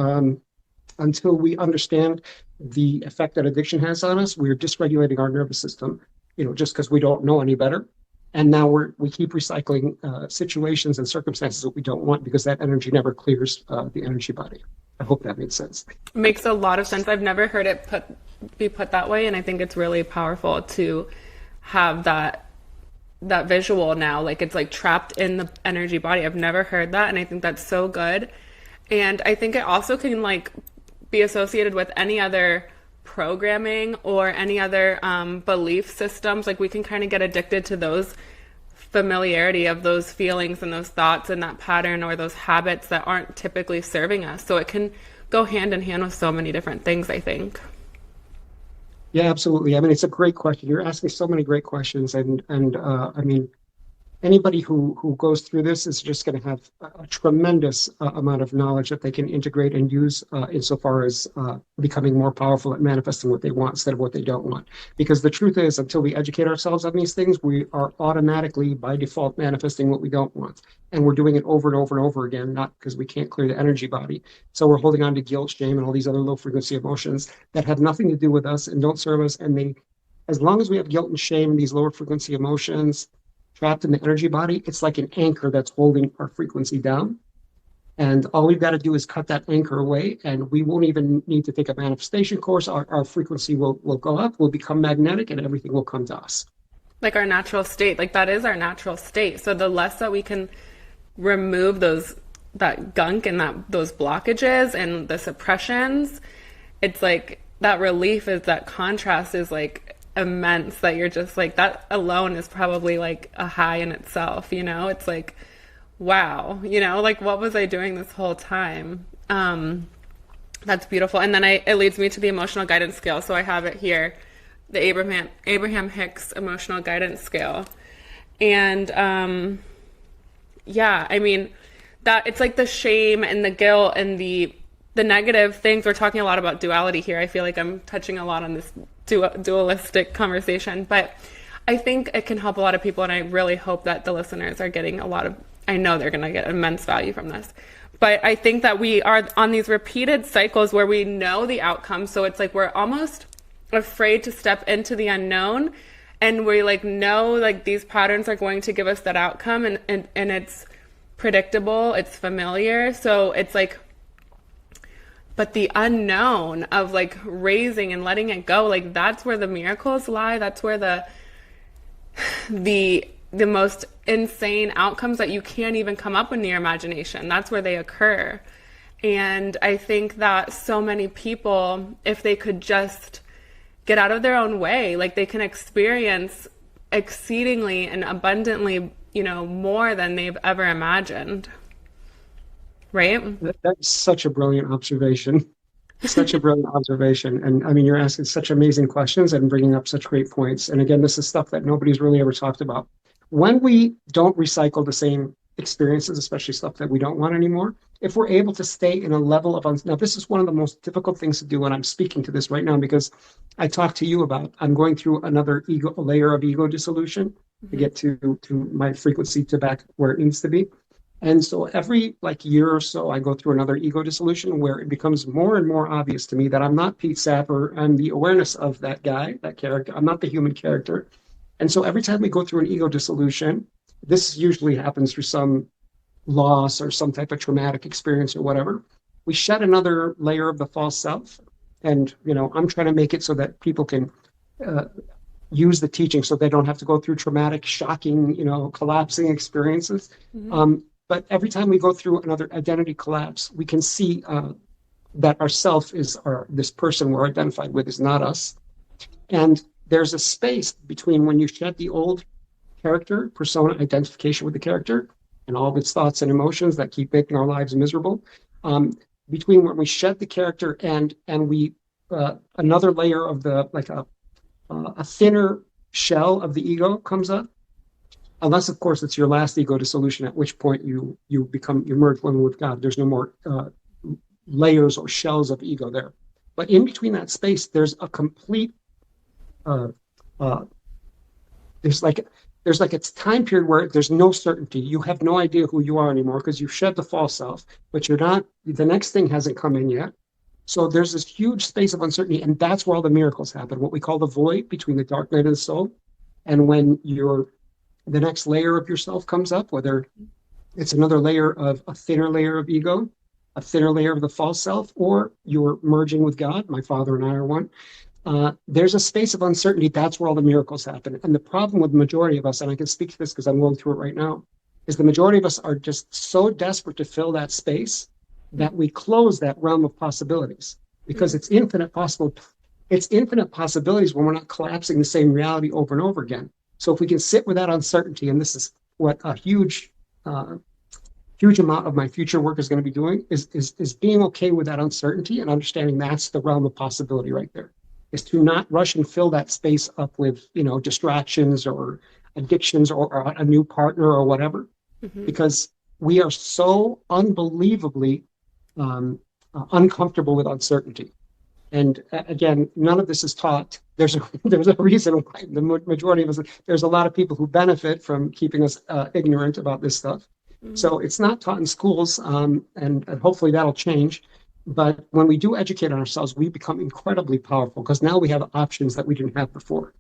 until we understand the effect that addiction has on us, we're dysregulating our nervous system, just because we don't know any better. And now we keep recycling situations and circumstances that we don't want because that energy never clears the energy body. I hope that makes sense. Makes a lot of sense. I've never heard it be put that way, and I think it's really powerful to have that visual now. Like it's like trapped in the energy body. I've never heard that, and I think that's so good. And I think it also can like be associated with any other programming or any other belief systems. Like we can kind of get addicted to those familiarity of those feelings and those thoughts and that pattern or those habits that aren't typically serving us. So it can go hand in hand with so many different things, I think. Yeah, absolutely. I mean, it's a great question. You're asking so many great questions, and I mean, anybody who goes through this is just going to have a tremendous amount of knowledge that they can integrate and use insofar as becoming more powerful at manifesting what they want instead of what they don't want. Because the truth is, until we educate ourselves on these things, we are automatically, by default, manifesting what we don't want. And we're doing it over and over and over again, not because we can't clear the energy body. So we're holding on to guilt, shame, and all these other low frequency emotions that have nothing to do with us and don't serve us. And as long as we have guilt and shame and these lower frequency emotions trapped in the energy body, it's like an anchor that's holding our frequency down. And all we've got to do is cut that anchor away, and we won't even need to take a manifestation course. Our frequency will go up, we'll become magnetic, and everything will come to us. Like our natural state, like that is our natural state. So the less that we can remove that gunk and those blockages and the suppressions, it's like that relief is that contrast is like immense, that you're just like, that alone is probably like a high in itself, it's like, wow, like what was I doing this whole time? That's beautiful. And then it leads me to the emotional guidance scale. So I have it here, the Abraham Hicks emotional guidance scale. And yeah, I mean, that it's like the shame and the guilt and the negative things. We're talking a lot about duality here. I feel like I'm touching a lot on this dualistic conversation, but I think it can help a lot of people, and I really hope that the listeners are getting I know they're going to get immense value from this. But I think that we are on these repeated cycles where we know the outcome, so it's like we're almost afraid to step into the unknown, and we like know like these patterns are going to give us that outcome, and it's predictable, it's familiar, so it's like, but the unknown of like raising and letting it go, like that's where the miracles lie. That's where the most insane outcomes that you can't even come up with in your imagination, that's where they occur. And I think that so many people, if they could just get out of their own way, like they can experience exceedingly and abundantly, more than they've ever imagined. Right? That's such a brilliant observation. Such a brilliant observation. And I mean, you're asking such amazing questions and bringing up such great points. And again, this is stuff that nobody's really ever talked about. When we don't recycle the same experiences, especially stuff that we don't want anymore, if we're able to stay in a level of, now this is one of the most difficult things to do, and I'm speaking to this right now because I talked to you about, I'm going through another layer of ego dissolution to get to my frequency to back where it needs to be. And so every year or so, I go through another ego dissolution where it becomes more and more obvious to me that I'm not Pete Sapper. I'm the awareness of that guy, that character. I'm not the human character. And so every time we go through an ego dissolution, this usually happens through some loss or some type of traumatic experience or whatever, we shed another layer of the false self. And, I'm trying to make it so that people can use the teaching so they don't have to go through traumatic, shocking, collapsing experiences. Mm-hmm. But every time we go through another identity collapse, we can see that our self is this person we're identified with is not us. And there's a space between when you shed the old character, persona, identification with the character, and all of its thoughts and emotions that keep making our lives miserable, between when we shed the character and we another layer of a thinner shell of the ego comes up. Unless, of course, it's your last ego dissolution, at which point you merge one with God. There's no more layers or shells of ego there. But in between that space, there's a complete there's a time period where there's no certainty. You have no idea who you are anymore because you've shed the false self, but you're not. The next thing hasn't come in yet. So there's this huge space of uncertainty, and that's where all the miracles happen, what we call the void between the dark night and the soul. And when the next layer of yourself comes up, whether it's another layer of a thinner layer of ego, a thinner layer of the false self, or you're merging with God, my father and I are one, there's a space of uncertainty. That's where all the miracles happen. And the problem with the majority of us, and I can speak to this because I'm going through it right now, is the majority of us are just so desperate to fill that space that we close that realm of possibilities because it's infinite possible. It's infinite possibilities when we're not collapsing the same reality over and over again. So if we can sit with that uncertainty, and this is what a huge amount of my future work is going to be doing, is being okay with that uncertainty and understanding that's the realm of possibility right there. Is to not rush and fill that space up with, distractions or addictions or a new partner or whatever, because we are so unbelievably uncomfortable with uncertainty. And again, none of this is taught. There's a reason why the majority of us, there's a lot of people who benefit from keeping us ignorant about this stuff. So it's not taught in schools, and hopefully that'll change. But when we do educate on ourselves, we become incredibly powerful because now we have options that we didn't have before.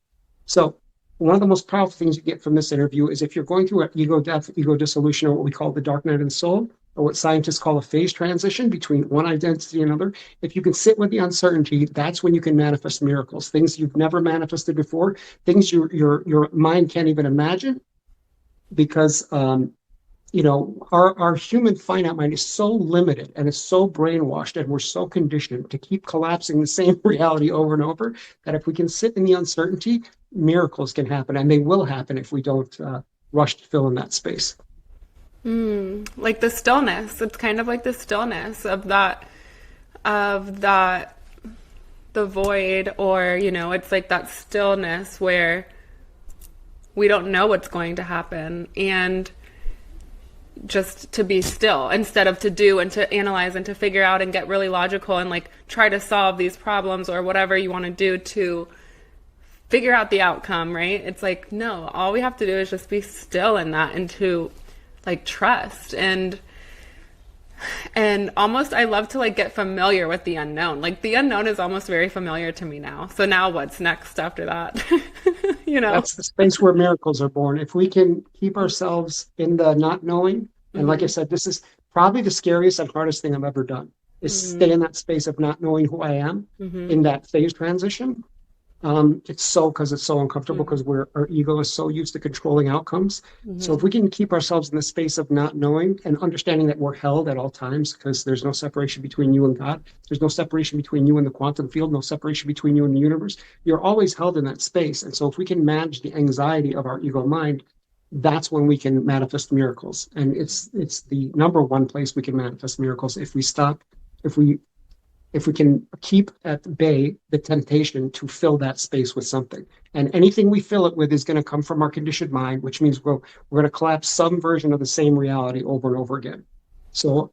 So one of the most powerful things you get from this interview is if you're going through an ego death, ego dissolution, or what we call the dark night of the soul, or what scientists call a phase transition between one identity and another, if you can sit with the uncertainty, that's when you can manifest miracles, things you've never manifested before, things your mind can't even imagine, because our human finite mind is so limited and is so brainwashed, and we're so conditioned to keep collapsing the same reality over and over, that if we can sit in the uncertainty, miracles can happen, and they will happen if we don't rush to fill in that space. Like the stillness. It's kind of like the stillness of that, the void, or, it's like that stillness where we don't know what's going to happen, and just to be still instead of to do and to analyze and to figure out and get really logical and like try to solve these problems or whatever you want to do to figure out the outcome, right? It's like, no, all we have to do is just be still in that and to like trust and almost I love to like get familiar with the unknown. Like the unknown is almost very familiar to me now. So now what's next after that? That's the space where miracles are born. If we can keep ourselves in the not knowing, and like I said, this is probably the scariest and hardest thing I've ever done, is stay in that space of not knowing who I am in that phase transition. It's so uncomfortable because our ego is so used to controlling outcomes. So if we can keep ourselves in the space of not knowing and understanding that we're held at all times, because there's no separation between you and God, there's no separation between you and the quantum field, no separation between you and the universe. You're always held in that space. And so if we can manage the anxiety of our ego mind, that's when we can manifest miracles. And it's the number one place we can manifest miracles if we can keep at bay the temptation to fill that space with something. And anything we fill it with is going to come from our conditioned mind, which means we're going to collapse some version of the same reality over and over again. So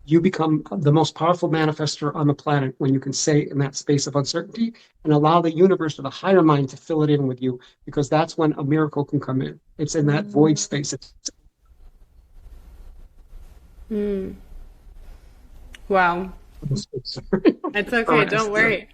you become the most powerful manifester on the planet when you can stay in that space of uncertainty and allow the universe or the higher mind to fill it in with you, because that's when a miracle can come in. It's in that void space. Wow. It's okay, don't worry.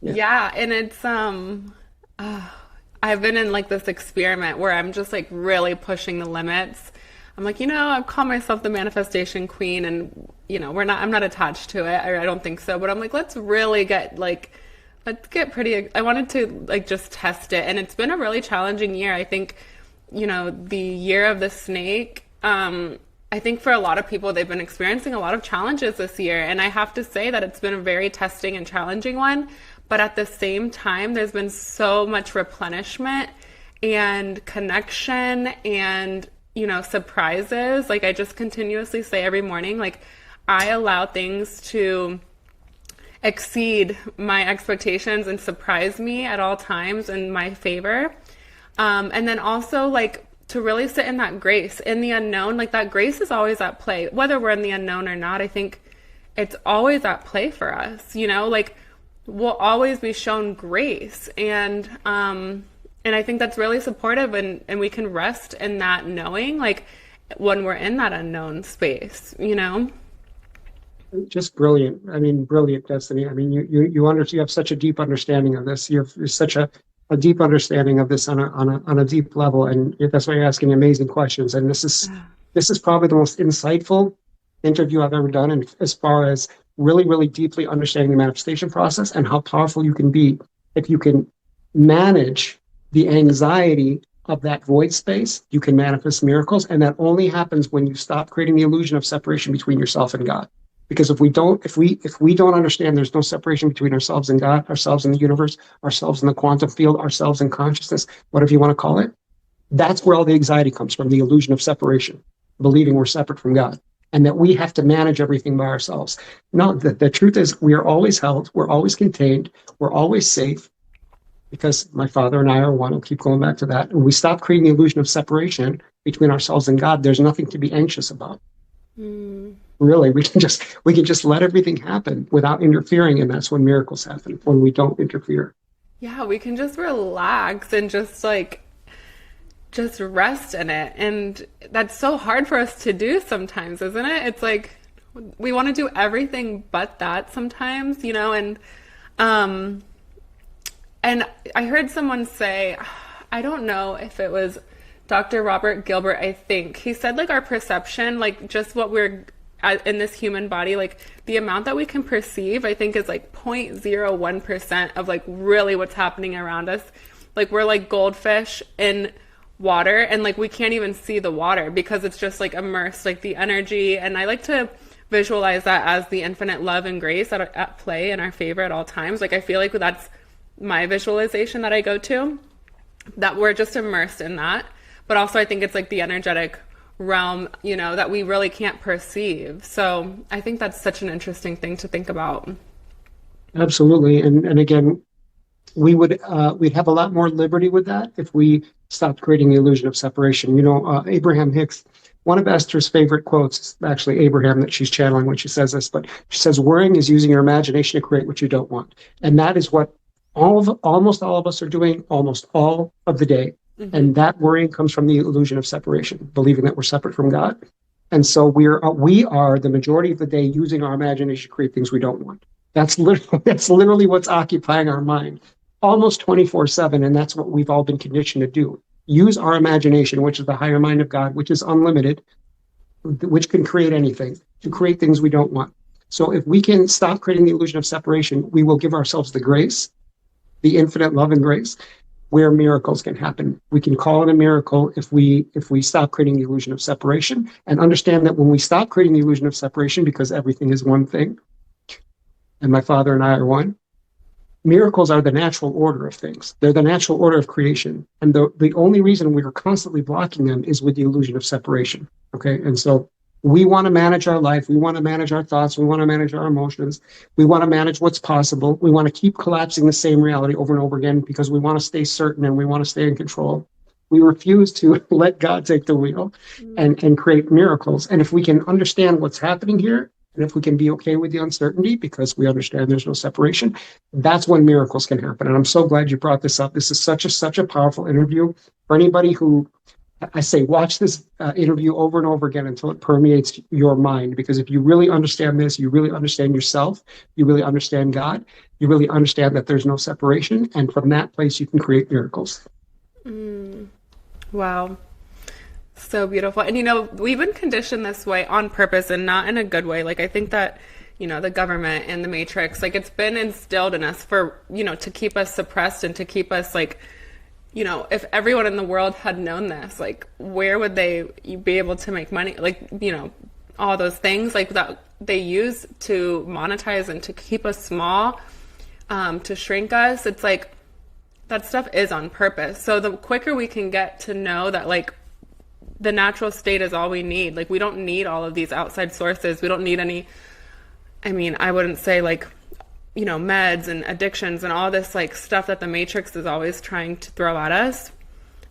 Yeah, and it's I've been in like this experiment where I'm just like really pushing the limits. I'm like, I call myself the manifestation queen, and I'm not attached to it, or I don't think so, but I'm like, let's get pretty, I wanted to like just test it, and it's been a really challenging year. I think, the year of the snake, I think for a lot of people, they've been experiencing a lot of challenges this year. And I have to say that it's been a very testing and challenging one. But at the same time, there's been so much replenishment and connection and, surprises. Like I just continuously say every morning, like I allow things to exceed my expectations and surprise me at all times in my favor. And then also like, to really sit in that grace, in the unknown, like that grace is always at play, whether we're in the unknown or not. I think it's always at play for us, like we'll always be shown grace. And I think that's really supportive, and we can rest in that knowing, like when we're in that unknown space, Just brilliant. I mean, brilliant, Destiny. I mean, you have such a deep understanding of this. You have such a deep understanding of this on a deep level, and that's why you're asking amazing questions. And this is probably the most insightful interview I've ever done, and as far as really deeply understanding the manifestation process and how powerful you can be if you can manage the anxiety of that void space. You can manifest miracles, and that only happens when you stop creating the illusion of separation between yourself and God. Because if we don't understand there's no separation between ourselves and God, ourselves in the universe, ourselves in the quantum field, ourselves in consciousness, whatever you want to call it, that's where all the anxiety comes from, the illusion of separation, believing we're separate from God and that we have to manage everything by ourselves. No, the truth is we are always held, we're always contained, we're always safe because my Father and I are one. I'll keep going back to that. And we stop creating the illusion of separation between ourselves and God. There's nothing to be anxious about. Really, we can just let everything happen without interfering, and that's when miracles happen, when we don't interfere. Yeah, we can just relax and just rest in it. And that's so hard for us to do sometimes, isn't it? It's like we want to do everything but that sometimes, and I heard someone say, I don't know if it was Dr. Robert Gilbert, I think. He said like our perception, like just what we're in this human body, like the amount that we can perceive, I think is like 0.01% of like really what's happening around us. Like we're like goldfish in water and like we can't even see the water because it's just like immersed, like the energy. And I like to visualize that as the infinite love and grace at play in our favor at all times. Like I feel like that's my visualization that I go to, that we're just immersed in that. But also I think it's like the energetic realm, that we really can't perceive. So I think that's such an interesting thing to think about. Absolutely, and again, we'd have a lot more liberty with that if we stopped creating the illusion of separation. Abraham Hicks, one of Esther's favorite quotes is actually Abraham that she's channeling when she says this, but she says, "Worrying is using your imagination to create what you don't want," and that is what almost all of us are doing almost all of the day. Mm-hmm. And that worrying comes from the illusion of separation, believing that we're separate from God. And so we are the majority of the day using our imagination to create things we don't want. That's literally what's occupying our mind almost 24/7. And that's what we've all been conditioned to do. Use our imagination, which is the higher mind of God, which is unlimited, which can create anything, to create things we don't want. So if we can stop creating the illusion of separation, we will give ourselves the grace, the infinite love and grace, where miracles can happen. We can call it a miracle if we stop creating the illusion of separation and understand that when we stop creating the illusion of separation, because everything is one thing, and my Father and I are one, miracles are the natural order of things. They're the natural order of creation. And the only reason we are constantly blocking them is with the illusion of separation. Okay. And so we want to manage our life. We want to manage our thoughts. We want to manage our emotions. We want to manage what's possible. We want to keep collapsing the same reality over and over again because we want to stay certain and we want to stay in control. We refuse to let God take the wheel and create miracles. And if we can understand what's happening here, and if we can be okay with the uncertainty because we understand there's no separation, that's when miracles can happen. And I'm so glad you brought this up. This is such a powerful interview for anybody who, I say, watch this interview over and over again until it permeates your mind. Because if you really understand this, you really understand yourself, you really understand God, you really understand that there's no separation. And from that place, you can create miracles. Wow. So beautiful. And, we've been conditioned this way on purpose and not in a good way. Like, I think that, the government and the matrix, like, it's been instilled in us for, to keep us suppressed and to keep us like, if everyone in the world had known this, like, where would they be able to make money? Like, all those things like that they use to monetize and to keep us small, to shrink us. It's like that stuff is on purpose. So the quicker we can get to know that, like, the natural state is all we need. Like, we don't need all of these outside sources. We don't need any, I wouldn't say like, meds and addictions and all this like stuff that the matrix is always trying to throw at us.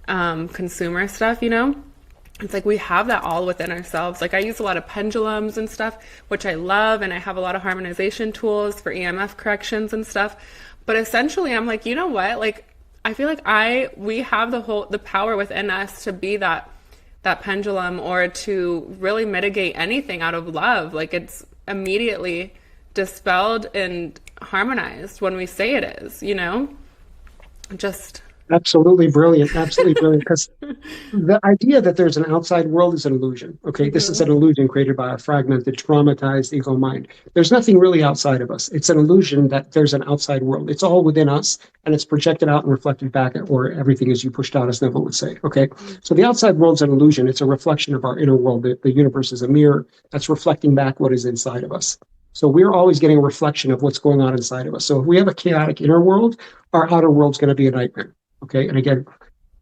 Consumer stuff, it's like we have that all within ourselves. Like, I use a lot of pendulums and stuff, which I love. And I have a lot of harmonization tools for EMF corrections and stuff. But essentially I'm like, you know what? Like, I feel like we have the power within us to be that pendulum or to really mitigate anything out of love. Like, immediately dispelled and harmonized when we say it is, you know? Just, Absolutely brilliant. Absolutely brilliant. Because the idea that there's an outside world is an illusion. Okay. This is hmm an illusion created by a fragmented, traumatized ego mind. There's nothing really outside of us. It's an illusion that there's an outside world. It's all within us and it's projected out and reflected back, or everything is you pushed out, as Neville would say. Okay. So the outside world's an illusion. It's a reflection of our inner world. The universe is a mirror that's reflecting back what is inside of us. So we're always getting a reflection of what's going on inside of us. So if we have a chaotic inner world, our outer world's going to be a nightmare. Okay. And again,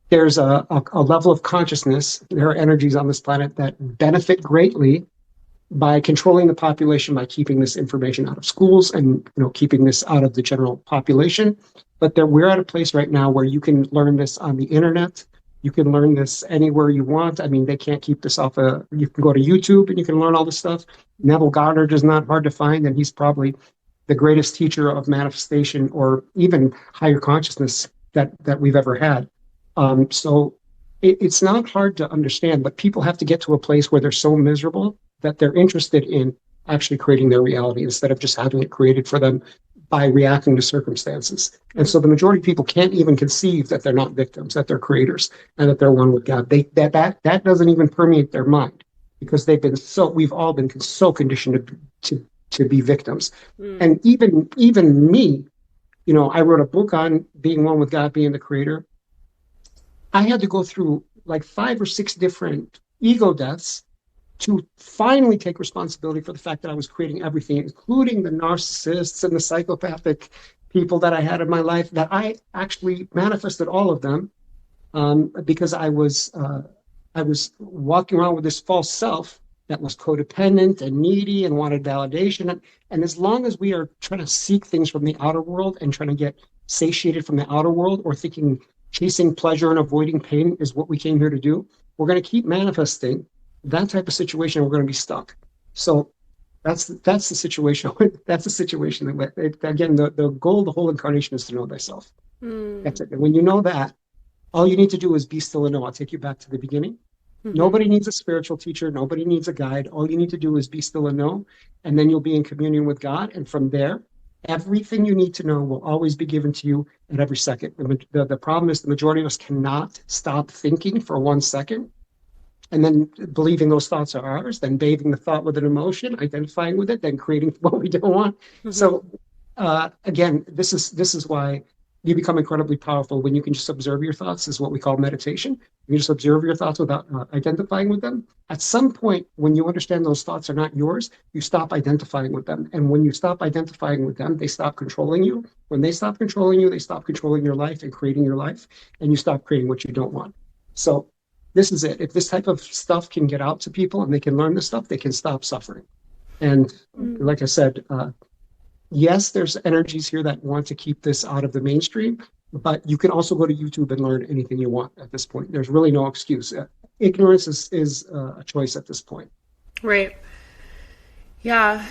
there's a level of consciousness. There are energies on this planet that benefit greatly by controlling the population, by keeping this information out of schools and keeping this out of the general population. But we're at a place right now where you can learn this on the internet. You can learn this anywhere you want. I mean, they can't keep this off. You can go to YouTube and you can learn all this stuff. Neville Goddard is not hard to find, and he's probably the greatest teacher of manifestation or even higher consciousness that we've ever had. So it's not hard to understand, but people have to get to a place where they're so miserable that they're interested in actually creating their reality instead of just having it created for them by reacting to circumstances. And so the majority of people can't even conceive that they're not victims, that they're creators, and that they're one with God. That doesn't even permeate their mind because we've all been so conditioned to be victims. And even me, I wrote a book on being one with God, being the creator. I had to go through like 5 or 6 different ego deaths to finally take responsibility for the fact that I was creating everything, including the narcissists and the psychopathic people that I had in my life, that I actually manifested all of them because I was walking around with this false self that was codependent and needy and wanted validation. And as long as we are trying to seek things from the outer world and trying to get satiated from the outer world, or thinking chasing pleasure and avoiding pain is what we came here to do, we're going to keep manifesting that type of situation. We're going to be stuck. So that's the situation. That's the situation again, the goal of the whole incarnation is to know thyself. That's it. And when you know that, all you need to do is be still and know. I'll take you back to the beginning. Nobody needs a spiritual teacher. Nobody needs a guide. All you need to do is be still and know, and then you'll be in communion with God. And from there, everything you need to know will always be given to you at every second. The problem is the majority of us cannot stop thinking for 1 second and then believing those thoughts are ours, then bathing the thought with an emotion, identifying with it, then creating what we don't want. So again, this is why you become incredibly powerful when you can just observe your thoughts, is what we call meditation. You just observe your thoughts without identifying with them. At some point, when you understand those thoughts are not yours, you stop identifying with them. And when you stop identifying with them, they stop controlling you. When they stop controlling you, they stop controlling your life and creating your life, and you stop creating what you don't want. So this is it. If this type of stuff can get out to people and they can learn this stuff, they can stop suffering. And like I said, yes, there's energies here that want to keep this out of the mainstream, but you can also go to YouTube and learn anything you want at this point. There's really no excuse. Ignorance is a choice at this point. Right. Yeah.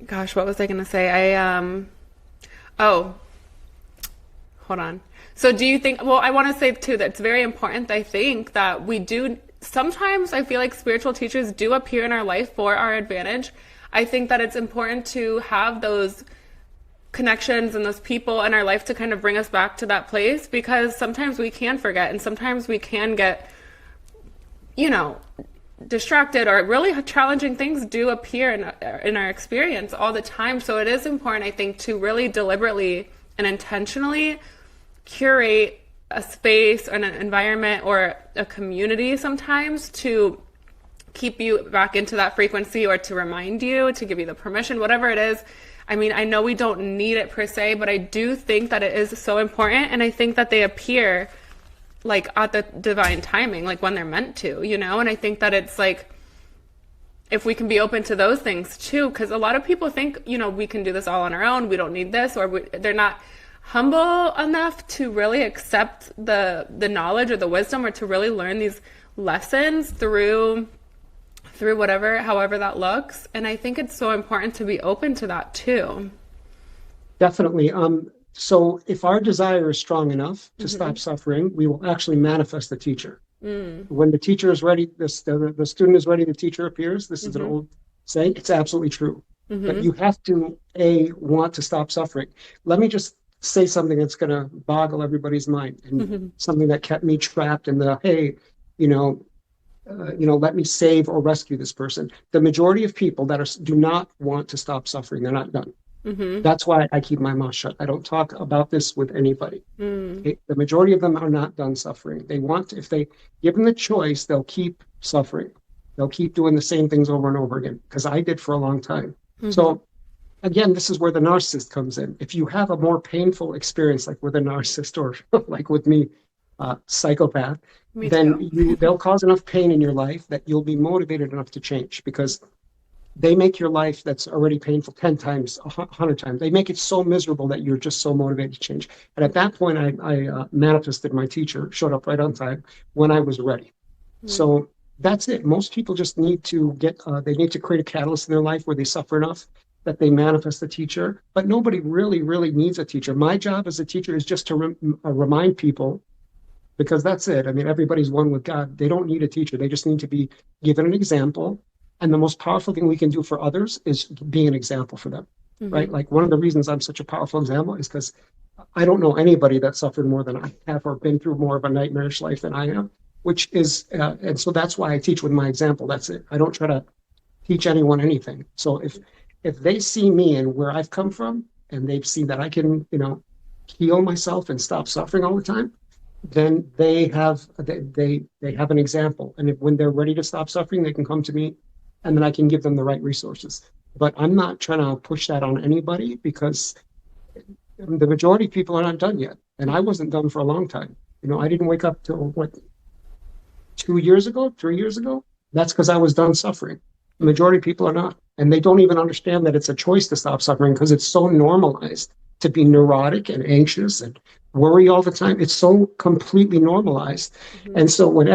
Gosh, what was I going to say? Oh, hold on. So do you think, well, I want to say too, that it's very important, I think, that we do, sometimes I feel like spiritual teachers do appear in our life for our advantage. I think that it's important to have those connections and those people in our life to kind of bring us back to that place, because sometimes we can forget and sometimes we can get, distracted, or really challenging things do appear in our experience all the time. So it is important, I think, to really deliberately and intentionally curate a space or an environment or a community sometimes to keep you back into that frequency, or to remind you, to give you the permission, whatever it is. I mean, I know we don't need it per se, but I do think that it is so important. And I think that they appear like at the divine timing, like when they're meant to, and I think that it's like, if we can be open to those things too, because a lot of people think, we can do this all on our own. We don't need this, or they're not humble enough to really accept the knowledge or the wisdom, or to really learn these lessons through however that looks. And I think it's so important to be open to that too. Definitely. So if our desire is strong enough to stop suffering, we will actually manifest the teacher. When the teacher is ready, the student is ready, the teacher appears. This is an say, it's absolutely true. But Mm-hmm. you have to, want to stop suffering. Let me just say something that's going to boggle everybody's mind, and Mm-hmm. something that kept me trapped in the, hey, you know, let me save or rescue this person. The majority of people that do not want to stop suffering. They're not done. Mm-hmm. That's why I keep my mouth shut. I don't talk about this with anybody. Mm. Okay? The majority of them are not done suffering. They want to, if they give them the choice, they'll keep suffering. They'll keep doing the same things over and over again, because I did for a long time. Mm-hmm. So again, this is where the narcissist comes in. If you have a more painful experience, like with a narcissist, or like with me, psychopath, Me then too. they'll cause enough pain in your life that you'll be motivated enough to change, because they make your life that's already painful 10 times, 100 times. They make it so miserable that you're just so motivated to change. And at that point, I manifested my teacher, showed up right on time when I was ready. Mm. So that's it. Most people just need to they need to create a catalyst in their life where they suffer enough that they manifest a teacher. But nobody really, really needs a teacher. My job as a teacher is just to remind people, because that's it. I mean, everybody's one with God. They don't need a teacher. They just need to be given an example. And the most powerful thing we can do for others is being an example for them, Mm-hmm. right? Like, one of the reasons I'm such a powerful example is because I don't know anybody that suffered more than I have, or been through more of a nightmarish life than I have, which is, and so that's why I teach with my example. That's it. I don't try to teach anyone anything. So if they see me and where I've come from, and they've seen that I can, heal myself and stop suffering all the time, then they have an example. And when they're ready to stop suffering, they can come to me, and then I can give them the right resources. But I'm not trying to push that on anybody, because the majority of people are not done yet. And I wasn't done for a long time. I didn't wake up till what, 2 years ago, 3 years ago. That's because I was done suffering. The majority of people are not. And they don't even understand that it's a choice to stop suffering, because it's so normalized to be neurotic and anxious and worry all the time. It's so completely normalized. Mm-hmm. And so when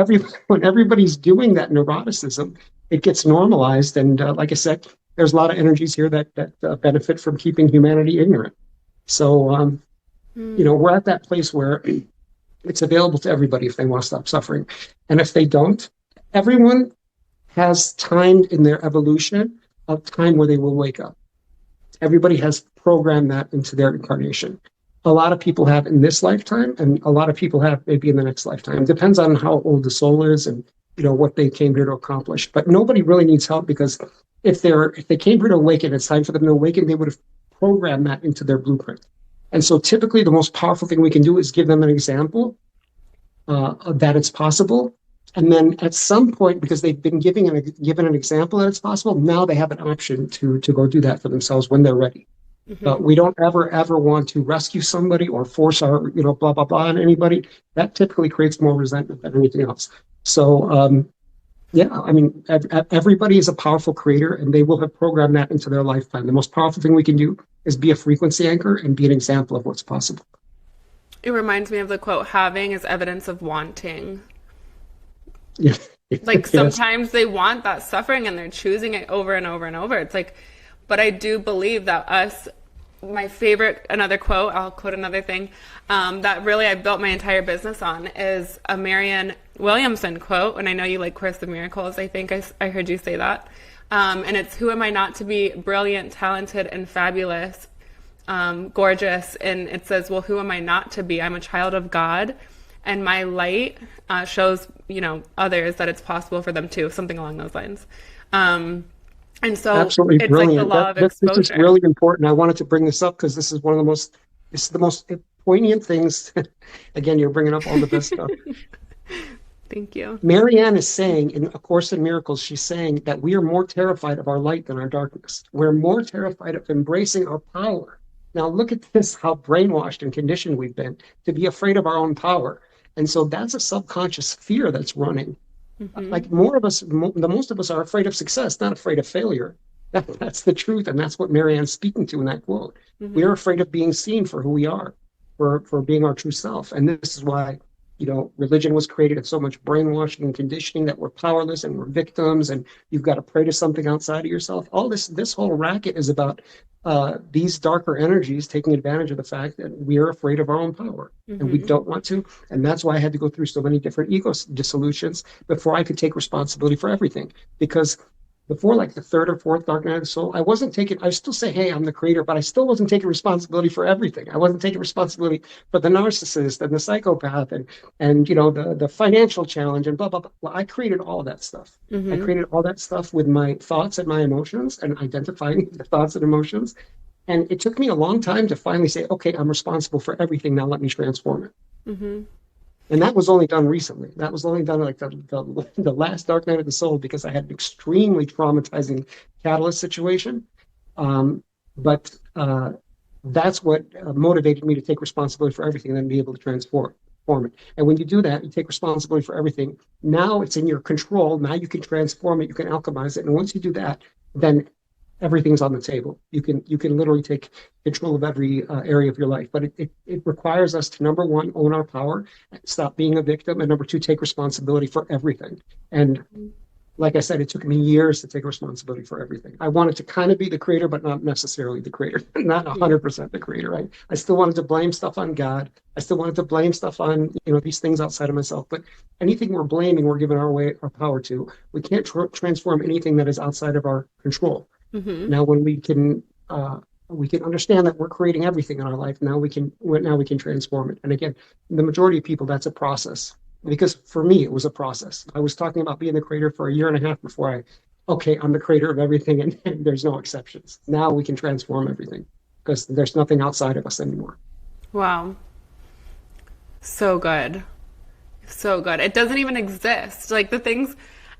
everybody's doing that neuroticism, it gets normalized. And like I said, there's a lot of energies here that benefit from keeping humanity ignorant. So, Mm. we're at that place where it's available to everybody if they want to stop suffering. And if they don't, everyone has time in their evolution of time where they will wake up. Everybody has programmed that into their incarnation. A lot of people have in this lifetime, and a lot of people have maybe in the next lifetime. It depends on how old the soul is, and what they came here to accomplish. But nobody really needs help, because if they came here to awaken, it's time for them to awaken, they would have programmed that into their blueprint. And so typically the most powerful thing we can do is give them an example that it's possible. And then at some point, because they've been given an example that it's possible, now they have an option to go do that for themselves when they're ready. Mm-hmm. But we don't ever want to rescue somebody or force our, blah, blah, blah on anybody. That typically creates more resentment than anything else. So, yeah, I mean, everybody is a powerful creator, and they will have programmed that into their lifetime. The most powerful thing we can do is be a frequency anchor and be an example of what's possible. It reminds me of the quote, having is evidence of wanting. Yeah. Like, Yes. sometimes they want that suffering and they're choosing it over and over and over. It's like, but I do believe that my favorite, another quote, I'll quote another thing, that really I built my entire business on, is a Marianne Williamson quote. And I know you like Course in Miracles. I think I heard you say that. And it's, who am I not to be brilliant, talented, and fabulous, gorgeous? And it says, well, who am I not to be? I'm a child of God, and my light shows, others that it's possible for them too, something along those lines. And so Absolutely it's like the brilliant. law of This is exposure. really important. I wanted to bring this up because this is the most poignant things. Again, you're bringing up all the best stuff. Thank you. Marianne is saying in A Course in Miracles, she's saying that we are more terrified of our light than our darkness. We're more terrified of embracing our power. Now look at this, how brainwashed and conditioned we've been to be afraid of our own power. And so that's a subconscious fear that's running. Mm-hmm. Like, the most of us are afraid of success, not afraid of failure. That's the truth. And that's what Marianne's speaking to in that quote. Mm-hmm. We're afraid of being seen for who we are, for being our true self. And this is why, religion was created. It's so much brainwashing and conditioning that we're powerless and we're victims, and you've got to pray to something outside of yourself. All this whole racket is about these darker energies taking advantage of the fact that we are afraid of our own power, Mm-hmm. and we don't want to. And that's why I had to go through so many different ego dissolutions before I could take responsibility for everything. Because before like the third or fourth dark night of the soul, I still say, hey, I'm the creator, but I still wasn't taking responsibility for everything. I wasn't taking responsibility for the narcissist and the psychopath and the financial challenge and blah, blah, blah. Well, I created all that stuff. I created all that stuff with my thoughts and my emotions and identifying the thoughts and emotions. And it took me a long time to finally say, okay, I'm responsible for everything. Now let me transform it. And that was only done recently. That was only done like the last dark night of the soul because I had an extremely traumatizing catalyst situation. But that's what motivated me to take responsibility for everything and then be able to transform it. And when you do that, you take responsibility for everything. Now it's in your control. Now you can transform it. You can alchemize it. And once you do that, then everything's on the table. You can literally take control of every area of your life. But it requires us to, number one, own our power, stop being a victim, and number two, take responsibility for everything. And like I said, it took me years to take responsibility for everything. I wanted to kind of be the creator, but not necessarily the creator, not 100% the creator. Right? I still wanted to blame stuff on God. I still wanted to blame stuff on these things outside of myself. But anything we're blaming, we're giving our power to. We can't transform anything that is outside of our control. Now, when we can understand that we're creating everything in our life, now we can transform it. And again, the majority of people, that's a process. Because for me, it was a process. I was talking about being the creator for a year and a half before I'm the creator of everything, and there's no exceptions. Now we can transform everything because there's nothing outside of us anymore. Wow. So good. So good. It doesn't even exist. Like the things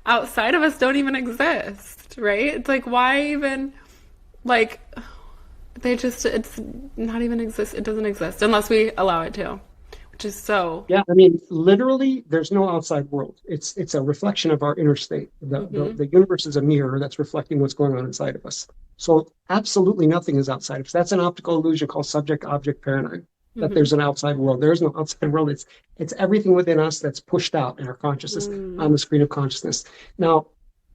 outside of us don't even exist, right? It's like, why even, like, it's not even exist. It doesn't exist unless we allow it to, which is so. Yeah, I mean, literally, there's no outside world. It's a reflection of our inner state. The universe is a mirror that's reflecting what's going on inside of us. So absolutely nothing is outside of us. That's an optical illusion called subject-object paradigm. That there's an outside world. There is no outside world. It's everything within us that's pushed out in our consciousness on the screen of consciousness. Now,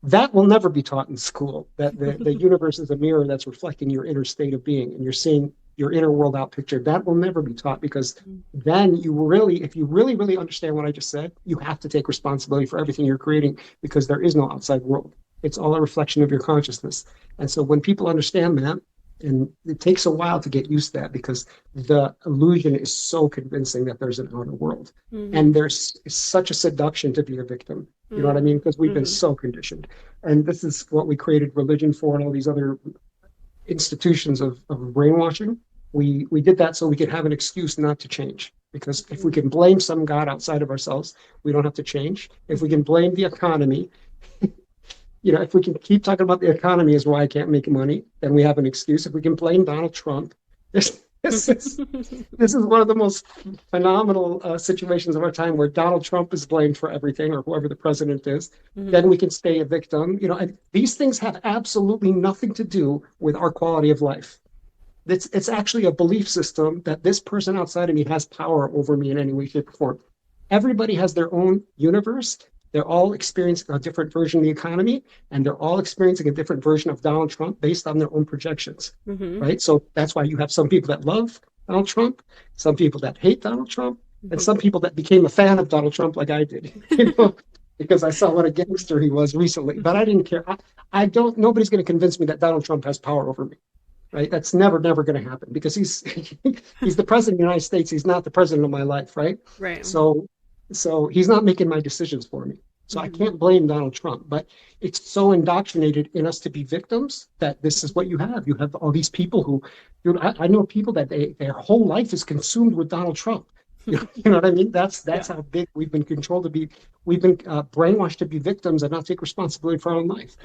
that will never be taught in school. That the universe is a mirror that's reflecting your inner state of being, and you're seeing your inner world out pictured. That will never be taught because then if you really understand what I just said, you have to take responsibility for everything you're creating because there is no outside world. It's all a reflection of your consciousness. And so when people understand that, and it takes a while to get used to that because the illusion is so convincing that there's an outer world. And there's such a seduction to be a victim. You know what I mean? Because we've been so conditioned. And this is what we created religion for and all these other institutions of brainwashing. We did that so we could have an excuse not to change. Because if we can blame some God outside of ourselves, we don't have to change. If we can blame the economy, if we can keep talking about the economy is why I can't make money, then we have an excuse. If we can blame Donald Trump, this is one of the most phenomenal situations of our time where Donald Trump is blamed for everything or whoever the president is. Then we can stay a victim. These things have absolutely nothing to do with our quality of life. It's actually a belief system that this person outside of me has power over me in any way, shape, or form. Everybody has their own universe. They're all experiencing a different version of the economy, and they're all experiencing a different version of Donald Trump based on their own projections, right? So that's why you have some people that love Donald Trump, some people that hate Donald Trump, and some people that became a fan of Donald Trump like I did, because I saw what a gangster he was recently. But I didn't care. Nobody's going to convince me that Donald Trump has power over me, right? That's never going to happen because he's the president of the United States. He's not the president of my life, right? Right. So he's not making my decisions for me. So I can't blame Donald Trump, but it's so indoctrinated in us to be victims that this is what you have. You have all these people who, I know people that their whole life is consumed with Donald Trump. You know what I mean? That's how big we've been controlled to be. We've been brainwashed to be victims and not take responsibility for our own life.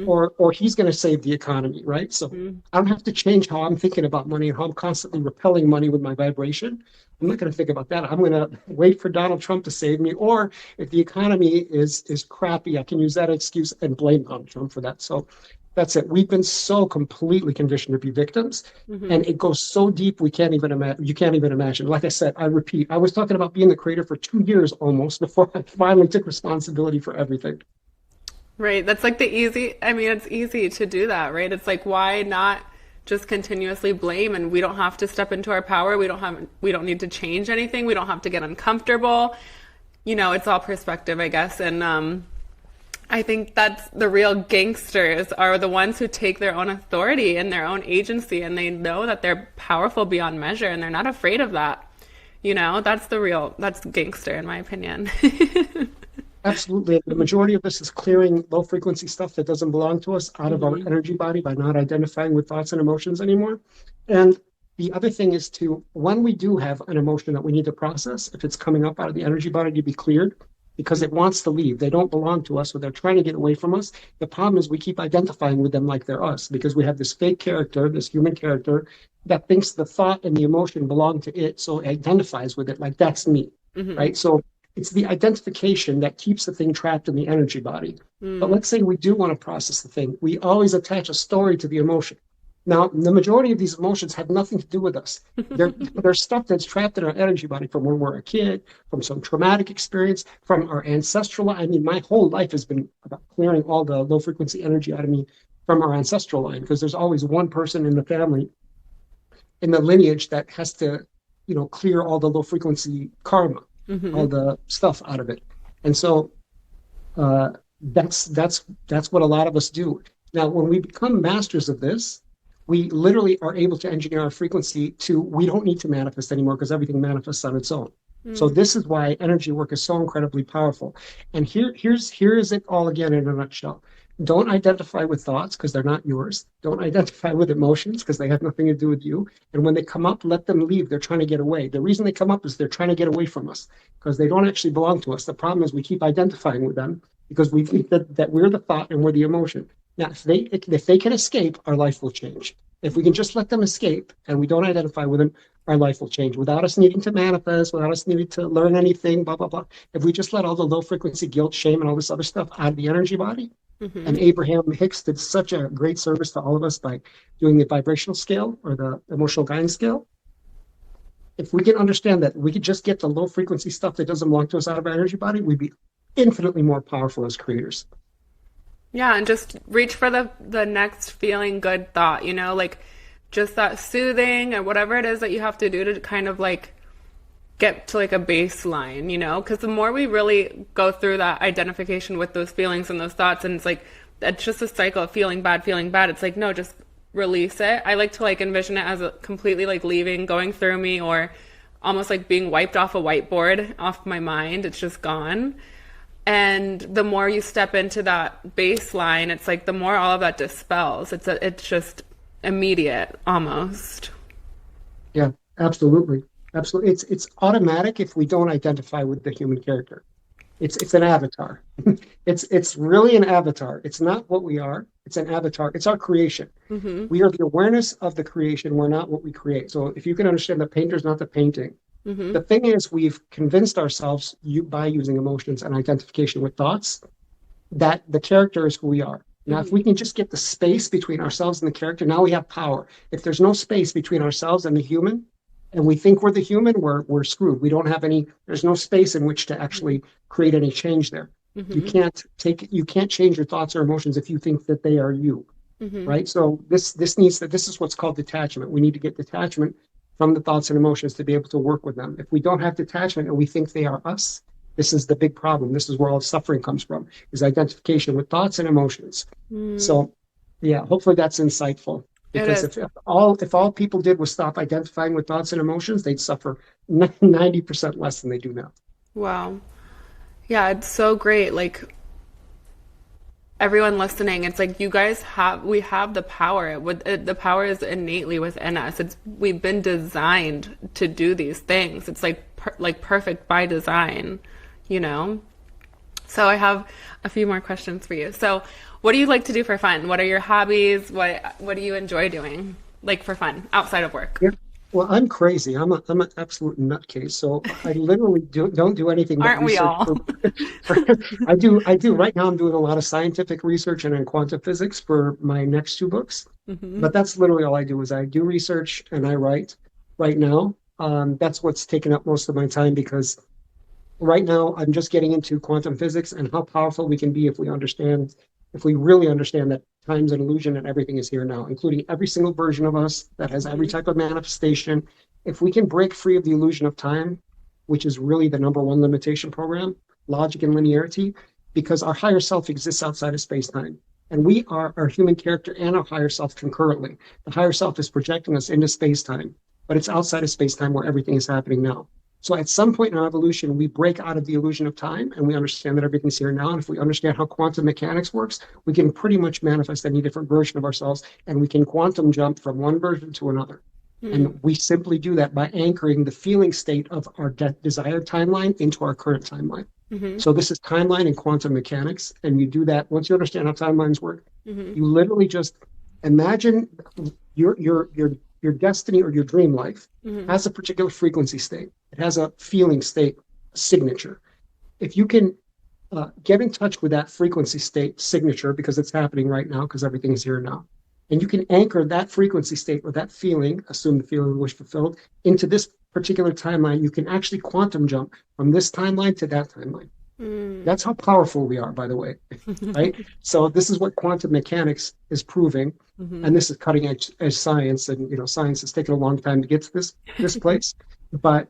Or he's going to save the economy, right? So I don't have to change how I'm thinking about money and how I'm constantly repelling money with my vibration. I'm not going to think about that. I'm going to wait for Donald Trump to save me. Or if the economy is crappy, I can use that excuse and blame Donald Trump for that. So that's it. We've been so completely conditioned to be victims, and it goes so deep you can't even imagine. Like I said, I repeat, I was talking about being the creator for 2 years almost before I finally took responsibility for everything. Right. That's like it's easy to do that, right? It's like, why not just continuously blame, and we don't have to step into our power. We don't need to change anything. We don't have to get uncomfortable. It's all perspective, I guess. And I think that's the real gangsters are the ones who take their own authority and their own agency and they know that they're powerful beyond measure and they're not afraid of that. That's gangster in my opinion. Absolutely. The majority of this is clearing low frequency stuff that doesn't belong to us out of our Hmm. energy body by not identifying with thoughts and emotions anymore. And the other thing is to, when we do have an emotion that we need to process, if it's coming up out of the energy body to be cleared, because it wants to leave, they don't belong to us, or they're trying to get away from us. The problem is we keep identifying with them like they're us because we have this fake character, this human character that thinks the thought and the emotion belong to it. So it identifies with it like that's me, Hmm. right? So it's the identification that keeps the thing trapped in the energy body. But Mm. let's say we do want to process the thing. We always attach a story to the emotion. Now, the majority of these emotions have nothing to do with us. They're stuff that's trapped in our energy body from when we're a kid, from some traumatic experience, from our ancestral. I mean, my whole life has been about clearing all the low frequency energy out of me from our ancestral line, because there's always one person in the family, in the lineage, that has to, clear all the low frequency karma, all Hmm. the stuff out of it. And so uh, that's what a lot of us do. Now, when we become masters of this, we literally are able to engineer our frequency to, we don't need to manifest anymore because everything manifests on its own. So Mm. this is why energy work is so incredibly powerful. And here is it all again in a nutshell. Don't identify with thoughts because they're not yours. Don't identify with emotions because they have nothing to do with you. And when they come up, let them leave. They're trying to get away. The reason they come up is they're trying to get away from us because they don't actually belong to us. The problem is we keep identifying with them because we think that we're the thought and we're the emotion. Now, if they can escape, our life will change. If we can just let them escape and we don't identify with them, our life will change without us needing to manifest, without us needing to learn anything, blah, blah, blah. If we just let all the low frequency guilt, shame, and all this other stuff out of the energy body, and Hmm. Abraham Hicks did such a great service to all of us by doing the vibrational scale or the emotional guidance scale. If we can understand that we could just get the low frequency stuff that doesn't belong to us out of our energy body, we'd be infinitely more powerful as creators. Yeah, and just reach for the next feeling good thought, like just that soothing or whatever it is that you have to do to kind of like get to like a baseline, because the more we really go through that identification with those feelings and those thoughts, and it's like it's just a cycle of feeling bad, feeling bad. It's like no, just release it. I like to like envision it as a completely like leaving, going through me, or almost like being wiped off a whiteboard off my mind. It's just gone. And the more you step into that baseline, it's like the more all of that dispels. It's just immediate almost. Yeah, absolutely. Absolutely. It's automatic if we don't identify with the human character. It's an avatar. It's really an avatar. It's not what we are. It's an avatar. It's our creation. Hmm. We are the awareness of the creation. We're not what we create. So if you can understand, the painter's not the painting. Hmm. The thing is, we've convinced ourselves by using emotions and identification with thoughts that the character is who we are. Now, if Hmm. we can just get the space between ourselves and the character, now we have power. If there's no space between ourselves and the human, and we think we're the human, we're screwed. We don't have any, there's no space in which to actually create any change there. You Hmm. can't you can't change your thoughts or emotions if you think that they are you, Hmm. right? So this is what's called detachment. We need to get detachment from the thoughts and emotions to be able to work with them. If we don't have detachment and we think they are us, this is the big problem. This is where all suffering comes from, is identification with thoughts and emotions. Mm. So yeah, hopefully that's insightful. It Because is. if all people did was stop identifying with thoughts and emotions, they'd suffer 90% less than they do now. Wow. Yeah, it's so great. Like everyone listening, it's like we have the power. The power is innately within us. We've been designed to do these things. It's like like perfect by design, you know. So I have a few more questions for you. So, what do you like to do for fun? What are your hobbies? What do you enjoy doing like for fun outside of work? Yeah. Well, I'm crazy. I'm an absolute nutcase. So I literally don't do anything but Aren't we research all? for I do right now. I'm doing a lot of scientific research and in quantum physics for my next two books. Hmm. But that's literally all I do, is I do research and I write right now. That's what's taken up most of my time, because right now I'm just getting into quantum physics and how powerful we can be if we really understand that time's an illusion and everything is here now, including every single version of us that has every Hmm. type of manifestation. If we can break free of the illusion of time, which is really the number one limitation program, logic and linearity, because our higher self exists outside of space-time. And we are our human character and our higher self concurrently. The higher self is projecting us into space-time, but it's outside of space-time where everything is happening now. So at some point in our evolution, we break out of the illusion of time and we understand that everything's here now. And if we understand how quantum mechanics works, we can pretty much manifest any different version of ourselves, and we can quantum jump from one version to another. And we simply do that by anchoring the feeling state of our desired timeline into our current timeline. So this is timeline and quantum mechanics. And you do that once you understand how timelines work. You literally just imagine your destiny or your dream life has a particular frequency state. It has a feeling state, a signature. If you can get in touch with that frequency state signature, because it's happening right now, because everything is here now, and you can anchor that frequency state or that feeling, assume the feeling wish fulfilled, into this particular timeline, you can actually quantum jump from this timeline to that timeline. That's how powerful we are, by the way, right? So this is what quantum mechanics is proving, and this is cutting edge science, and science has taken a long time to get to this place. But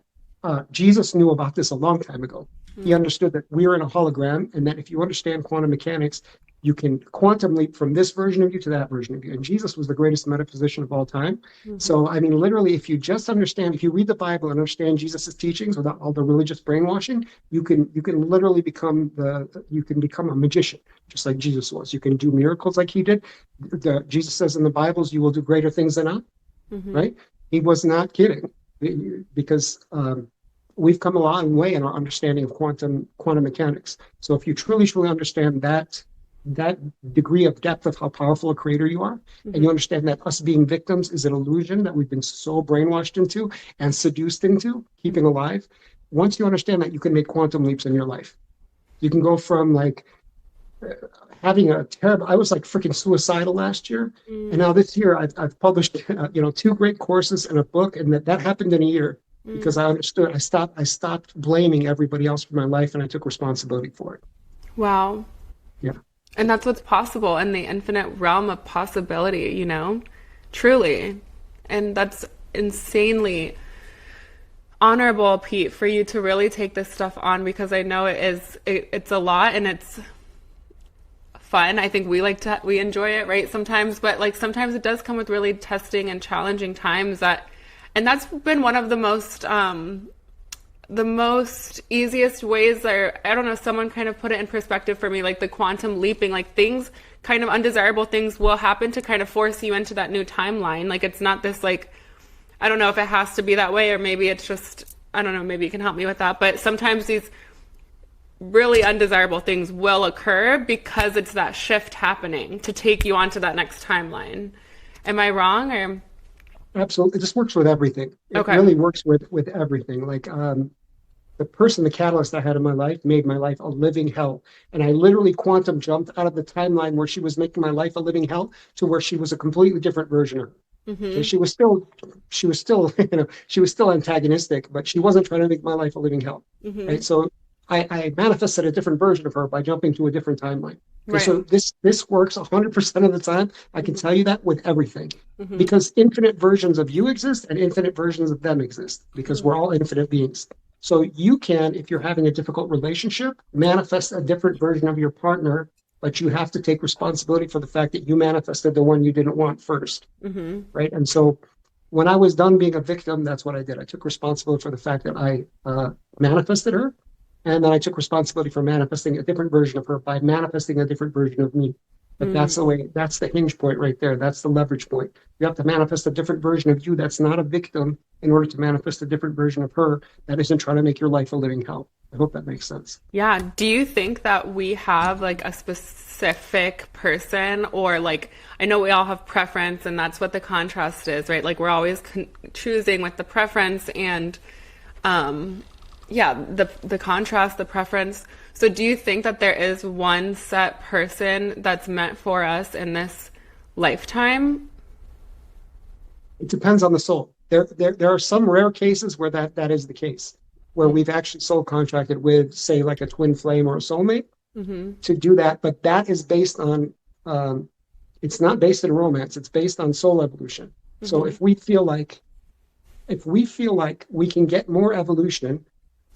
Jesus knew about this a long time ago. He understood that we are in a hologram, and that if you understand quantum mechanics, you can quantum leap from this version of you to that version of you. And Jesus was the greatest metaphysician of all time. So, I mean, literally, if you just understand, if you read the Bible and understand Jesus's teachings without all the religious brainwashing, you can literally become a magician, just like Jesus was. You can do miracles like he did. Jesus says in the Bibles, you will do greater things than I, right? He was not kidding, because we've come a long way in our understanding of quantum mechanics. So if you truly understand that degree of depth of how powerful a creator you are, and you understand that us being victims is an illusion that we've been so brainwashed into and seduced into keeping alive, once you understand that, you can make quantum leaps in your life. You can go from having a terrible, I was like freaking suicidal last year, and now this year I've published 2 great courses and a book, and that happened in a year because I understood. I stopped blaming everybody else for my life, and I took responsibility for it. Wow. Yeah. And that's what's possible in the infinite realm of possibility, truly. And that's insanely honorable, Pete, for you to really take this stuff on, because I know it's a lot and it's fun. I think we enjoy it, right? Sometimes, but sometimes it does come with really testing and challenging times and that's been one of the most easiest ways, or I don't know, someone kind of put it in perspective for me, like the quantum leaping, things, kind of undesirable things will happen to kind of force you into that new timeline. It's not this I don't know if it has to be that way, or maybe it's just, I don't know, maybe you can help me with that. But sometimes these really undesirable things will occur because it's that shift happening to take you onto that next timeline. Am I wrong? Or absolutely, it just works with everything. It really works with everything. The catalyst I had in my life made my life a living hell. And I literally quantum jumped out of the timeline where she was making my life a living hell to where she was a completely different version of her. So she was still antagonistic, but she wasn't trying to make my life a living hell. Right. So I manifested a different version of her by jumping to a different timeline. Right. So this works 100% of the time. I can tell you that with everything, because infinite versions of you exist and infinite versions of them exist, because we're all infinite beings. So you can, if you're having a difficult relationship, manifest a different version of your partner, but you have to take responsibility for the fact that you manifested the one you didn't want first. Right. And so when I was done being a victim, that's what I did. I took responsibility for the fact that I manifested her. And then I took responsibility for manifesting a different version of her by manifesting a different version of me. But that's the hinge point right there. That's the leverage point. You have to manifest a different version of you that's not a victim in order to manifest a different version of her that isn't trying to make your life a living hell. I hope that makes sense. Yeah. Do you think that we have a specific person, or I know we all have preference, and that's what the contrast is, right? We're always choosing with the preference and, the contrast, the preference. So do you think that there is one set person that's meant for us in this lifetime? It depends on the soul. There are some rare cases where that is the case, where we've actually soul contracted with, say, a twin flame or a soulmate to do that. But that is based on, it's not based in romance. It's based on soul evolution. So if we feel like we can get more evolution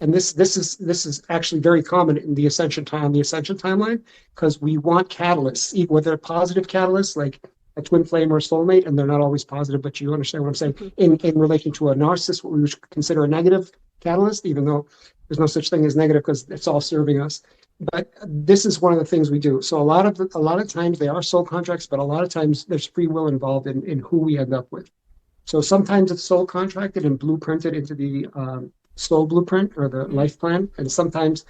And this is actually very common in the ascension timeline, because we want catalysts, whether they're positive catalysts like a twin flame or a soulmate, and they're not always positive, but you understand what I'm saying. Mhm. In relation to a narcissist, what we would consider a negative catalyst, even though there's no such thing as negative because it's all serving us. But this is one of the things we do. So a lot of times they are soul contracts, but a lot of times there's free will involved in who we end up with. So sometimes it's soul contracted and blueprinted into the soul blueprint or the Mhm. life plan, and sometimes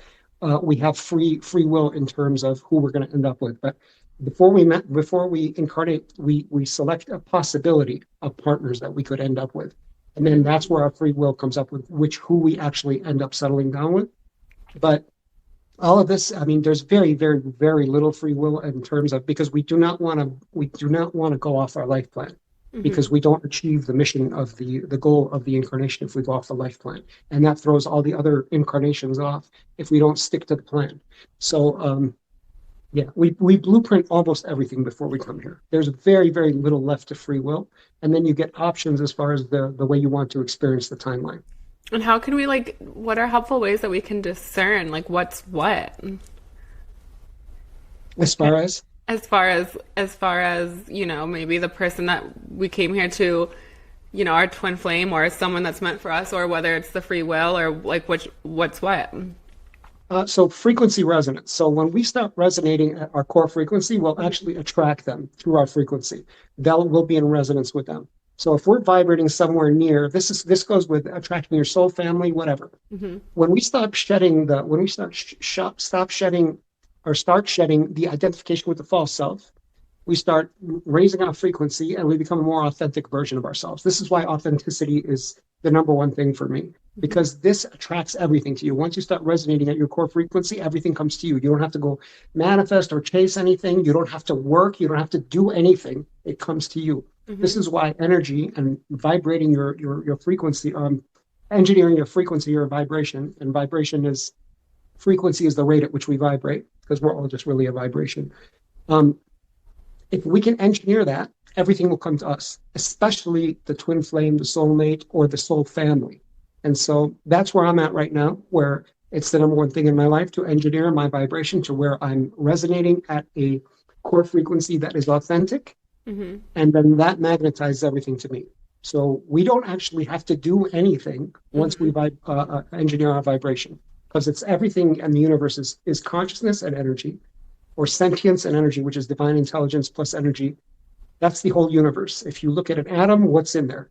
we have free will in terms of who we're going to end up with. But before we incarnate, we select a possibility of partners that we could end up with, and then that's where our free will comes up with who we actually end up settling down with. But all of this, I mean, there's very, very, very little free will in terms of, because we do not want to go off our life plan, because Mhm. we don't achieve the mission of the goal of the incarnation if we go off the life plan, and that throws all the other incarnations off if we don't stick to the plan. So yeah, we blueprint almost everything before we come here. There's very, very little left to free will, and then you get options as far as the way you want to experience the timeline. And how can we like, what are helpful ways that we can discern like what's what? As far as As far as, maybe the person that we came here to, our twin flame or someone that's meant for us, or whether it's the free will or like what's what. so frequency resonance. So when we start resonating at our core frequency, we'll actually attract them through our frequency. We'll be in resonance with them. So if we're vibrating somewhere near, this goes with attracting your soul family, whatever. Mm-hmm. When we stop shedding when we stop shedding or start shedding the identification with the false self, we start raising our frequency and we become a more authentic version of ourselves. This is why authenticity is the number one thing for me, because this attracts everything to you. Once you start resonating at your core frequency, everything comes to you. You don't have to go manifest or chase anything. You don't have to work. You don't have to do anything. It comes to you. This Mm-hmm. is why energy and vibrating your frequency, engineering your frequency, your vibration, and frequency is the rate at which we vibrate, because we're all just really a vibration. Um, if we can engineer that, everything will come to us, especially the twin flame, the soulmate, or the soul family. And so that's where I'm at right now, where it's the number one thing in my life to engineer my vibration to where I'm resonating at a core frequency that is authentic. Mm-hmm. And then that magnetizes everything to me. So we don't actually have to do anything once we Mm-hmm. engineer our vibration, because it's everything in the universe is consciousness and energy, or sentience and energy, which is divine intelligence plus energy. That's the whole universe. If you look at an atom, what's in there?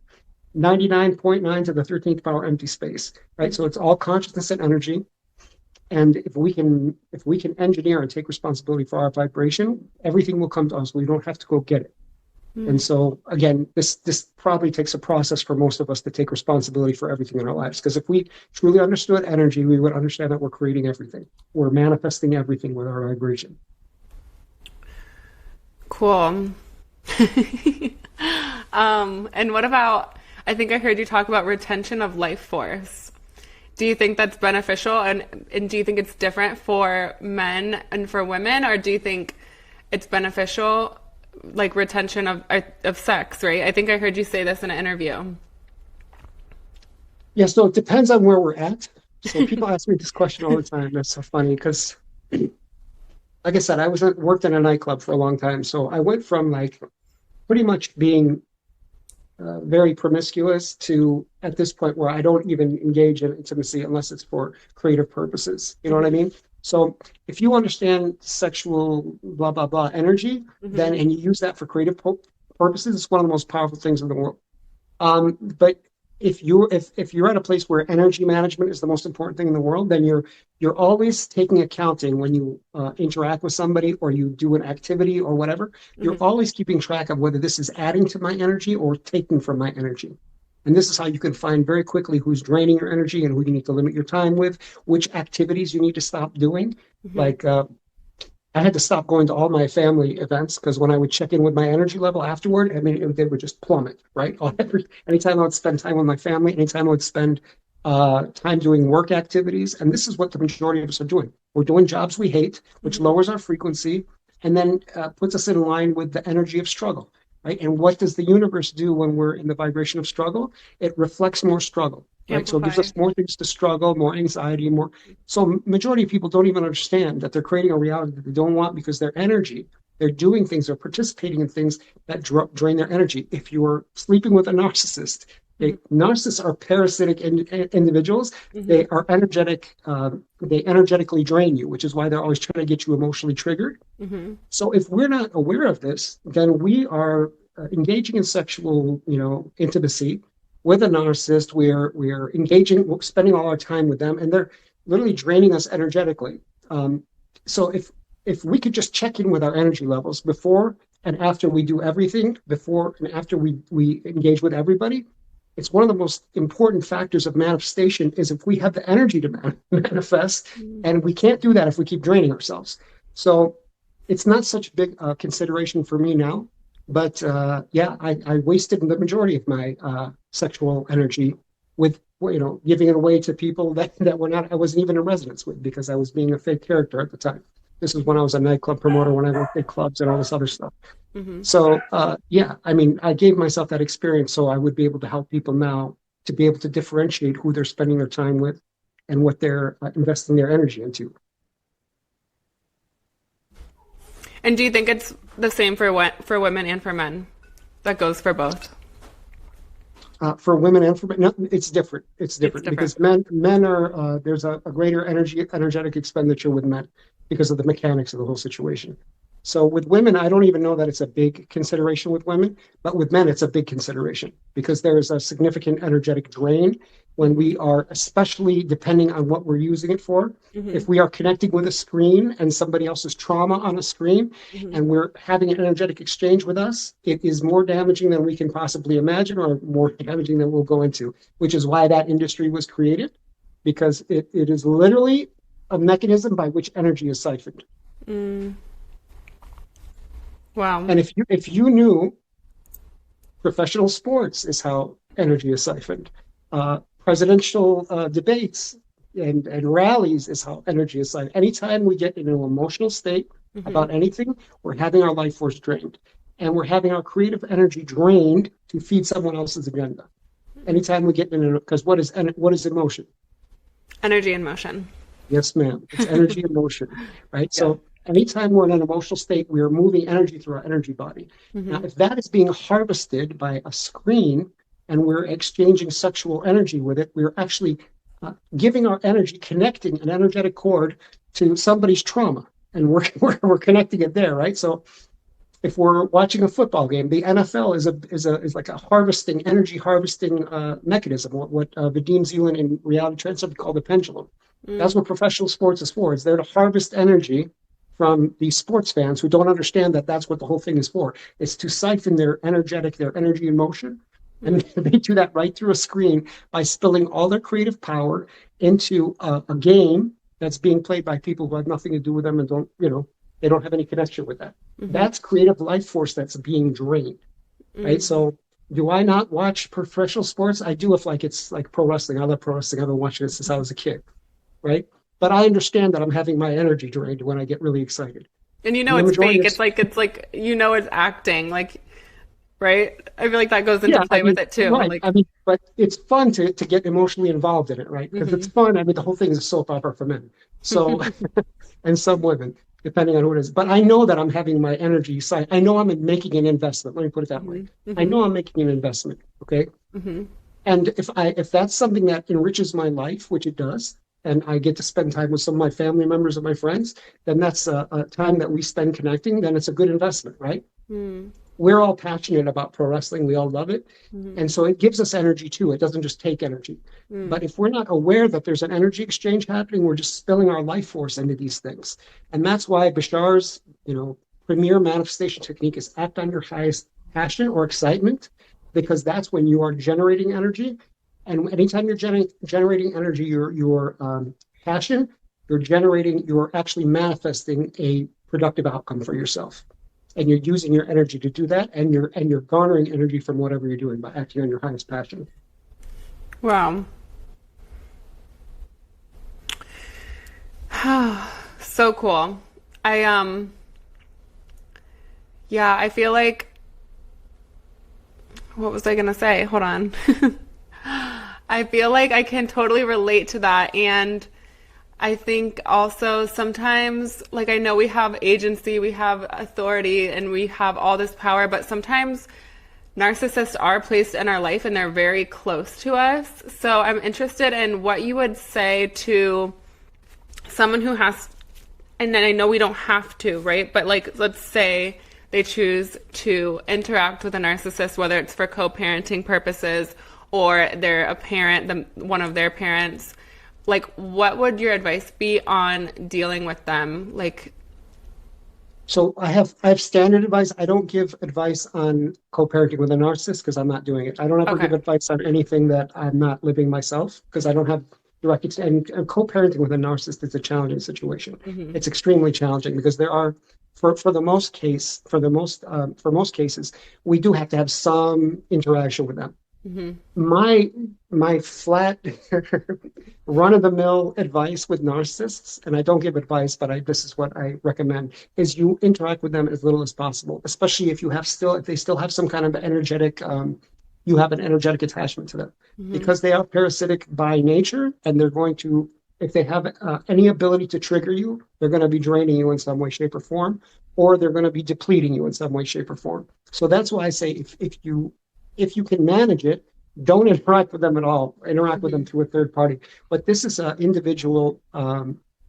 99.9 to the 13th power empty space, right? So it's all consciousness and energy. And if we can engineer and take responsibility for our vibration, everything will come to us. We don't have to go get it. And so again, this probably takes a process for most of us to take responsibility for everything in our lives. Because if we truly understood energy, we would understand that we're creating everything. We're manifesting everything with our vibration. Cool. And what about, I think I heard you talk about retention of life force. Do you think that's beneficial? And do you think it's different for men and for women? Or do you think it's beneficial, like retention of sex, right? I think I heard you say this in an interview. Yeah, so it depends on where we're at. So people ask me this question all the time. That's so funny because, like I said, worked in a nightclub for a long time. So I went from like pretty much being very promiscuous to at this point where I don't even engage in intimacy unless it's for creative purposes. You know what I Mm-hmm. mean? So if you understand sexual blah blah blah energy, Mm-hmm. then and you use that for creative purposes, it's one of the most powerful things in the world. But if you're at a place where energy management is the most important thing in the world, then you're always taking accounting when you interact with somebody or you do an activity or whatever. You're Mm-hmm. always keeping track of whether this is adding to my energy or taking from my energy. And this is how you can find very quickly who's draining your energy and who you need to limit your time with, which activities you need to stop doing. Mm-hmm. Like I had to stop going to all my family events because when I would check in with my energy level afterward, I mean, they would just plummet, right? Anytime I would spend time with my family, anytime I would spend time doing work activities, and this is what the majority of us are doing. We're doing jobs we hate, which Mm-hmm. lowers our frequency and then puts us in line with the energy of struggle. right? And what does the universe do when we're in the vibration of struggle? It reflects more struggle, right? So it gives Amplify. us more things to struggle, more anxiety, more. So majority of people don't even understand that they're creating a reality that they don't want because their energy, they're doing things, they're participating in things that drain their energy. If you're sleeping with a narcissist, Mm-hmm. narcissists are parasitic individuals. Mm-hmm. They are energetic. They energetically drain you, which is why they're always trying to get you emotionally triggered. Mm-hmm. So if we're not aware of this, then we are engaging in sexual, intimacy with a narcissist. We're engaging, we're spending all our time with them, and they're literally draining us energetically. So if we could just check in with our energy levels before and after we do everything, before and after we engage with everybody, it's one of the most important factors of manifestation is if we have the energy to manifest, and we can't do that if we keep draining ourselves. So it's not such a big consideration for me now, but yeah, I wasted the majority of my sexual energy with giving it away to people that were not, I wasn't even in residence with, because I was being a fake character at the time. This is when I was a nightclub promoter, when I worked at clubs and all this other stuff. Mm-hmm. So yeah, I mean, I gave myself that experience so I would be able to help people now to be able to differentiate who they're spending their time with and what they're investing their energy into. And do you think it's the same for women and for men? That goes for both. For women and for men, no, it's different. It's It's different different. because men are there's a greater energetic expenditure with men because of the mechanics of the whole situation. So with women, I don't even know that it's a big consideration with women, but with men, it's a big consideration because there is a significant energetic drain when we are, especially depending on what we're using it for. Mm-hmm. If we are connecting with a screen and somebody else's trauma on a screen, Mm-hmm. and we're having an energetic exchange with us, it is more damaging than we can possibly imagine, or more damaging than we'll go into, which is why that industry was created, because it is literally a mechanism by which energy is siphoned. Mm. Wow. And if you knew, professional sports is how energy is siphoned. Presidential debates and rallies is how energy is siphoned. Anytime we get in an emotional state Mm-hmm. about anything, we're having our life force drained. And we're having our creative energy drained to feed someone else's agenda. Anytime we get in, because what is emotion? Energy and motion. Yes, ma'am. It's energy and motion, right? Yeah. So anytime we're in an emotional state, we are moving energy through our energy body. Mm-hmm. Now, if that is being harvested by a screen and we're exchanging sexual energy with it, we're actually giving our energy, connecting an energetic cord to somebody's trauma, and we're connecting it there, right? So if we're watching a football game, the NFL is like a energy harvesting mechanism. What Vadim Zeland in reality transfer called the pendulum. That's what professional sports is for. It's there to harvest energy from these sports fans who don't understand that that's what the whole thing is for. It's to siphon their energy and motion. And they do that right through a screen by spilling all their creative power into a game that's being played by people who have nothing to do with them and they don't have any connection with that. Mm-hmm. That's creative life force that's being drained, right? So do I not watch professional sports? I do if it's like pro wrestling. I love pro wrestling. I've been watching it since I was a kid, right? But I understand that I'm having my energy drained when I get really excited. And And the it's majority fake. of, It's like it's acting. Like, right? I feel like that goes into play with it too. right. Like, I mean, but it's fun to get emotionally involved in it, right? Because it's fun. I mean, the whole thing is a soap opera for men. So, and some women, depending on who it is. But I know that I'm having my energy side. I know I'm making an investment. Let me put it that way. I know I'm making an investment. Okay. And if that's something that enriches my life, which it does, and I get to spend time with some of my family members and my friends, then that's a time that we spend connecting. Then it's a good investment, right? We're all passionate about pro wrestling. We all love it. And so it gives us energy too. It doesn't just take energy. But if we're not aware that there's an energy exchange happening, we're just spilling our life force into these things. And that's why Bashar's, premier manifestation technique is act on your highest passion or excitement, because that's when you are generating energy. And anytime you're generating energy, your passion, you're actually manifesting a productive outcome for yourself. And you're using your energy to do that, and you're garnering energy from whatever you're doing by acting on your highest passion. wow. So cool. I feel like What was I going to say? Hold on. I feel like I can totally relate to that. And I think also sometimes, like, I know we have agency, we have authority, and we have all this power, but sometimes narcissists are placed in our life and they're very close to us. So I'm interested in what you would say to someone who has, and then I know we don't have to, right? But like, let's say they choose to interact with a narcissist, whether it's for co-parenting purposes or they're a parent, one of their parents. Like, what would your advice be on dealing with them? Like, So I have standard advice. I don't give advice on co-parenting with a narcissist because I'm not doing it. I don't ever okay. give advice on anything that I'm not living myself because I don't have direct and co-parenting with a narcissist is a challenging situation. Mm-hmm. It's extremely challenging because there are for the most case for most cases we do have to have some interaction with them. Mm-hmm. My flat run of the mill advice with narcissists, and I don't give advice, but this is what I recommend, is you interact with them as little as possible, especially if they still have some kind of energetic you have an energetic attachment to them Mm-hmm. because they are parasitic by nature, and they're going to, if they have any ability to trigger you, they're going to be draining you in some way, shape, or form, or they're going to be depleting you in some way, shape, or form. So that's why I say if you can manage it, don't interact with them at all. Interact with them Mm-hmm. through a third party. But this is an individual.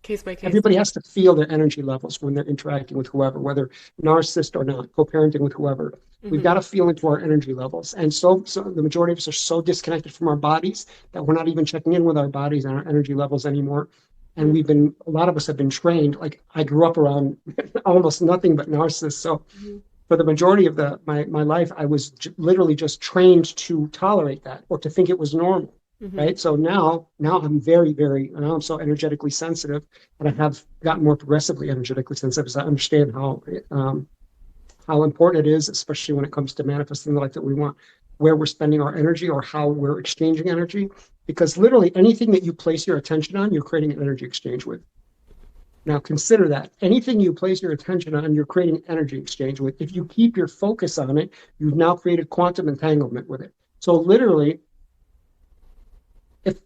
Case by case. Everybody has to feel their energy levels when they're interacting with whoever, whether narcissist or not, co-parenting with whoever. We've Mm-hmm. got to feel into our energy levels. And so the majority of us are so disconnected from our bodies that we're not even checking in with our bodies and our energy levels anymore. And a lot of us have been trained. Like I grew up around almost nothing but narcissists. So Mm-hmm. for the majority of my life, I was literally just trained to tolerate that or to think it was normal. Mm-hmm. Right. So now I'm now I'm so energetically sensitive, and I have gotten more progressively energetically sensitive as I understand how important it is, especially when it comes to manifesting the life that we want, where we're spending our energy or how we're exchanging energy. Because literally anything that you place your attention on, you're creating an energy exchange with. Now consider that anything you place your attention on, you're creating energy exchange with. If you keep your focus on it, you've now created quantum entanglement with it. So literally,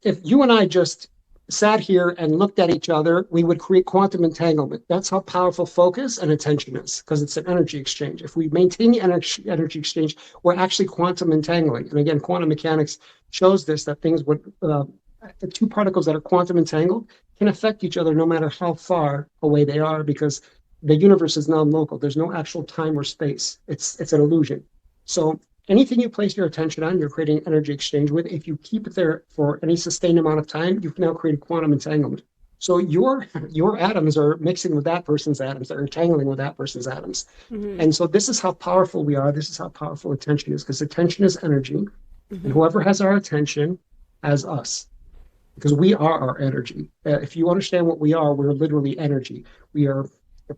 if you and I just sat here and looked at each other, we would create quantum entanglement. That's how powerful focus and attention is, because it's an energy exchange. If we maintain the energy exchange, we're actually quantum entangling. And again, quantum mechanics shows this, that things would the two particles that are quantum entangled can affect each other no matter how far away they are, because the universe is non-local. There's no actual time or space. It's an illusion. So anything you place your attention on, you're creating energy exchange with. If you keep it there for any sustained amount of time, you've now created quantum entanglement. So your atoms are mixing with that person's atoms, they're entangling with that person's atoms. Mm-hmm. And so this is how powerful we are. This is how powerful attention is, because attention is energy. And Mm-hmm. whoever has our attention has us, because we are our energy. If you understand what we are, we're literally energy. We are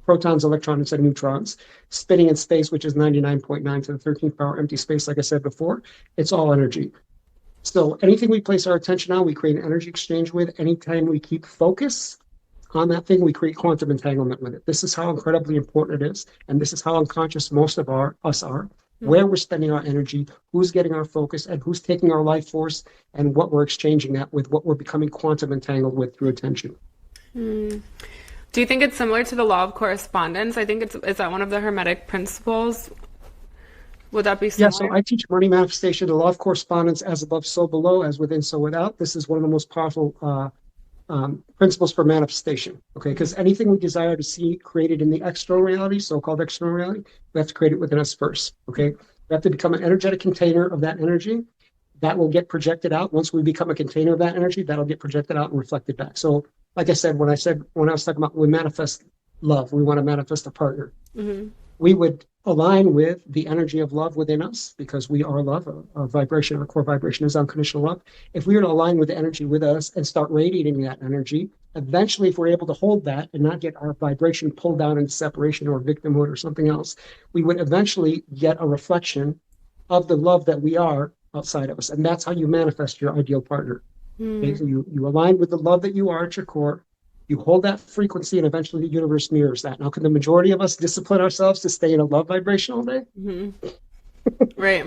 protons, electrons, and neutrons spinning in space, which is 99.9 to the 13th power empty space, like I said before. It's all energy. So anything we place our attention on, we create an energy exchange with. Anytime we keep focus on that thing, we create quantum entanglement with it. This is how incredibly important it is. And this is how unconscious most of us are, Mm-hmm. where we're spending our energy, who's getting our focus, and who's taking our life force, and what we're exchanging that with, what we're becoming quantum entangled with through attention. Mm. Do you think it's similar to the law of correspondence? I think is that one of the Hermetic principles? Would that be Yeah, so similar? I teach money manifestation, the law of correspondence, as above, so below, as within, so without. This is one of the most powerful principles for manifestation. Okay, Mm-hmm. because anything we desire to see created in the external reality, so-called external reality, we have to create it within us first. Okay, we have to become an energetic container of that energy that will get projected out. Once we become a container of that energy, that'll get projected out and reflected back. So, like I said, when I was talking about we manifest love, we want to manifest a partner. Mm-hmm. We would align with the energy of love within us, because we are love. Our vibration, our core vibration is unconditional love. If we were to align with the energy with us and start radiating that energy, eventually, if we're able to hold that and not get our vibration pulled down into separation or victimhood or something else, we would eventually get a reflection of the love that we are outside of us. And that's how you manifest your ideal partner. Okay? So you align with the love that you are at your core. You hold that frequency, and eventually the universe mirrors that. Now, can the majority of us discipline ourselves to stay in a love vibration all day? Mm-hmm. Right.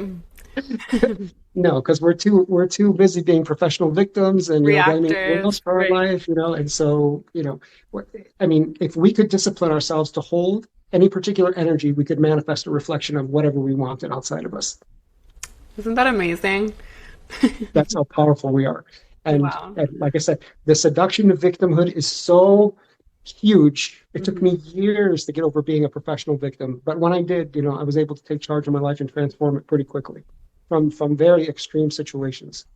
No, because we're too busy being professional victims and blaming everyone else Reactors, for our right? life, and so I mean, if we could discipline ourselves to hold any particular energy, we could manifest a reflection of whatever we wanted outside of us. Isn't that amazing? That's how powerful we are. And, Wow. and like I said, the seduction of victimhood is so huge. It took me Mhm. years to get over being a professional victim, but when I did, I was able to take charge of my life and transform it pretty quickly from very extreme situations.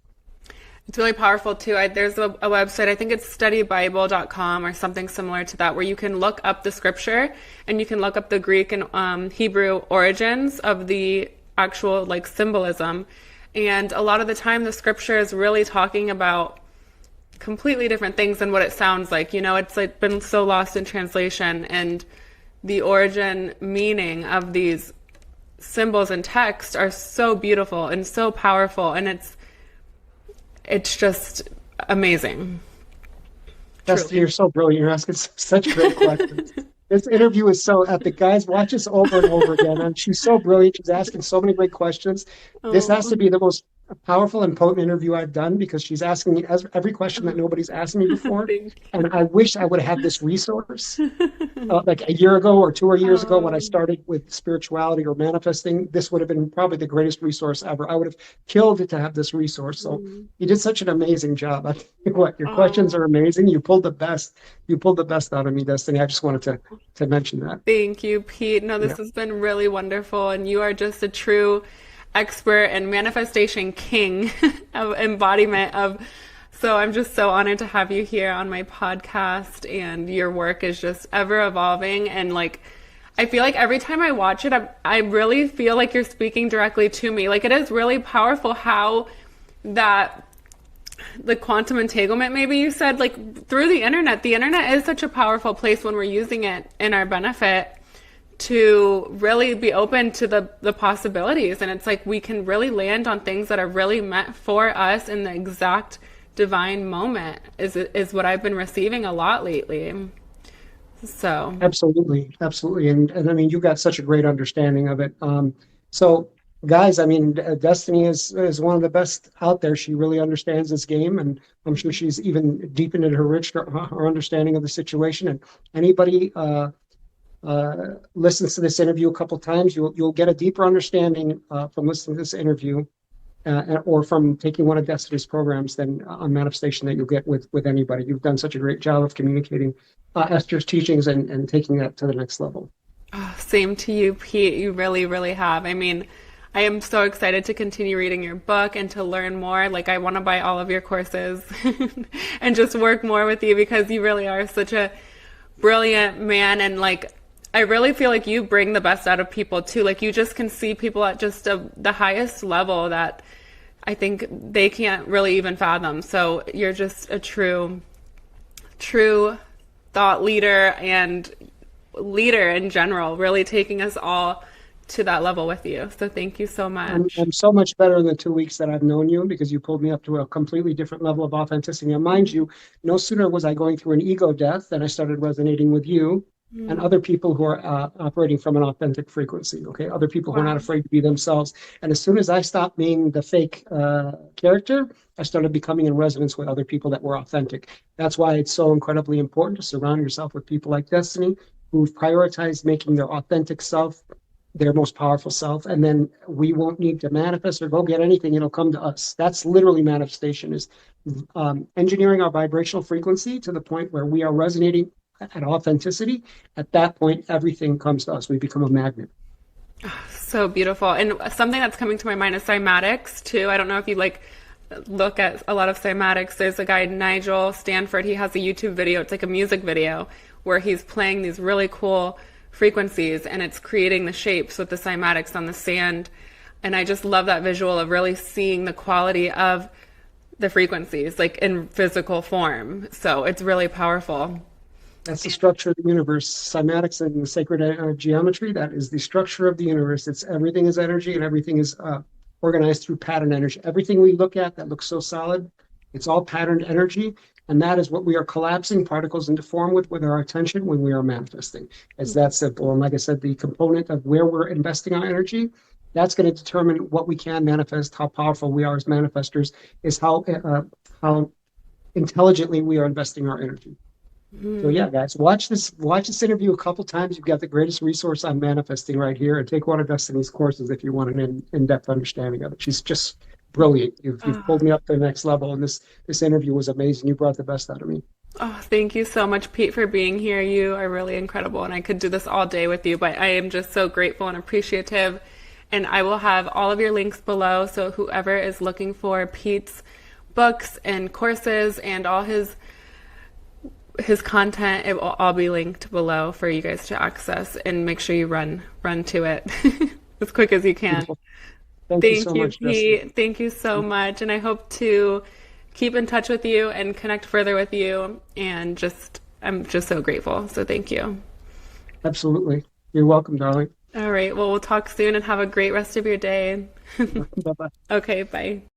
It's really powerful too. There's a website, I think it's studybible.com or something similar to that, where you can look up the scripture and you can look up the Greek and Hebrew origins of the actual like symbolism. And a lot of the time, the scripture is really talking about completely different things than what it sounds like. It's like been so lost in translation, and the origin meaning of these symbols and text are so beautiful and so powerful, and it's just amazing. Dusty, you're Truly. so brilliant. You're asking such great questions. This interview is so epic. Guys, watch this over and over again. And she's so brilliant. She's asking so many great questions. This has to Oh, be the most powerful and potent interview I've done because she's asking me every question that nobody's asked me before. thank And I wish I would have had this resource like a year ago or 2 years ago when I um, started with spirituality or manifesting. This would have been probably the greatest resource ever. I would have killed it to have this resource. So you did such an amazing job. I tell you what, your questions oh, are amazing. You pulled the best. You pulled the best out of me, Destiny. I just wanted to mention that. thank you, Pete. No, this Yeah. has been really wonderful, and you are just a true expert and manifestation king of embodiment of. So I'm just so honored to have you here on my podcast, and your work is just ever evolving. And like, I feel like every time I watch it, I really feel like you're speaking directly to me. Like, it is really powerful how that the quantum entanglement, maybe you said, like through the internet is such a powerful place when we're using it in our benefit to really be open to the possibilities. And it's like we can really land on things that are really meant for us in the exact divine moment is what I've been receiving a lot lately. So, Absolutely, absolutely, and I mean, you got such a great understanding of it. So, guys, I mean, Destiny is one of the best out there. She really understands this game, and I'm sure she's even deepened in her understanding of the situation. And anybody listens to this interview a couple times, you'll get a deeper understanding from listening to this interview or from taking one of Destiny's programs than on manifestation that you'll get with anybody. You've done such a great job of communicating Esther's teachings and taking that to the next level. oh, same to you, Pete. You really, really have. I mean, I am so excited to continue reading your book and to learn more. Like, I want to buy all of your courses and just work more with you because you really are such a brilliant man. And like, I really feel like you bring the best out of people too. Like, you just can see people at just the highest level that I think they can't really even fathom. So you're just a true thought leader and leader in general, really taking us all to that level with you. So thank you so much. I'm so much better in the 2 weeks that I've known you because you pulled me up to a completely different level of authenticity. And mind you, no sooner was I going through an ego death than I started resonating with you and Mm, other people who are operating from an authentic frequency. Okay, other people who are not wow. afraid to be themselves. And as soon as I stopped being the fake character, I started becoming in resonance with other people that were authentic. That's why it's so incredibly important to surround yourself with people like Destiny who've prioritized making their authentic self their most powerful self, and then we won't need to manifest or go get anything. It'll come to us. That's literally manifestation, is engineering our vibrational frequency to the point where we are resonating at authenticity. At that point, everything comes to us. We become a magnet. So beautiful. And something that's coming to my mind is cymatics too. I don't know if you like look at a lot of cymatics. There's a guy, Nigel Stanford. He has a YouTube video. It's like a music video where he's playing these really cool frequencies and it's creating the shapes with the cymatics on the sand. And I just love that visual of really seeing the quality of the frequencies like in physical form. So it's really powerful. That's the structure of the universe. Cymatics and sacred geometry, that is the structure of the universe. It's everything is energy and everything is organized through pattern energy. Everything we look at that looks so solid, it's all patterned energy. And that is what we are collapsing particles into form with our attention when we are manifesting. It's that simple. And like I said, the component of where we're investing our energy, that's going to determine what we can manifest, how powerful we are as manifestors, is how intelligently we are investing our energy. So yeah, guys, watch this interview a couple times. You've got the greatest resource on manifesting right here, and take one of Destiny's courses if you want an in-depth understanding of it. She's just brilliant. You've pulled me up to the next level, and this interview was amazing. You brought the best out of me. Oh, thank you so much, Pete, for being here. You are really incredible, and I could do this all day with you, but I am just so grateful and appreciative. And I will have all of your links below, so whoever is looking for Pete's books and courses and all his content, it will all be linked below for you guys to access, and make sure you run to it as quick as you can. Thank you so Thank you, much, Destiny. Pete. Thank you so much. And I hope to keep in touch with you and connect further with you. And I'm just so grateful. So thank you. Absolutely. You're welcome, darling. All right. Well, we'll talk soon and have a great rest of your day. Bye bye. Okay. Bye.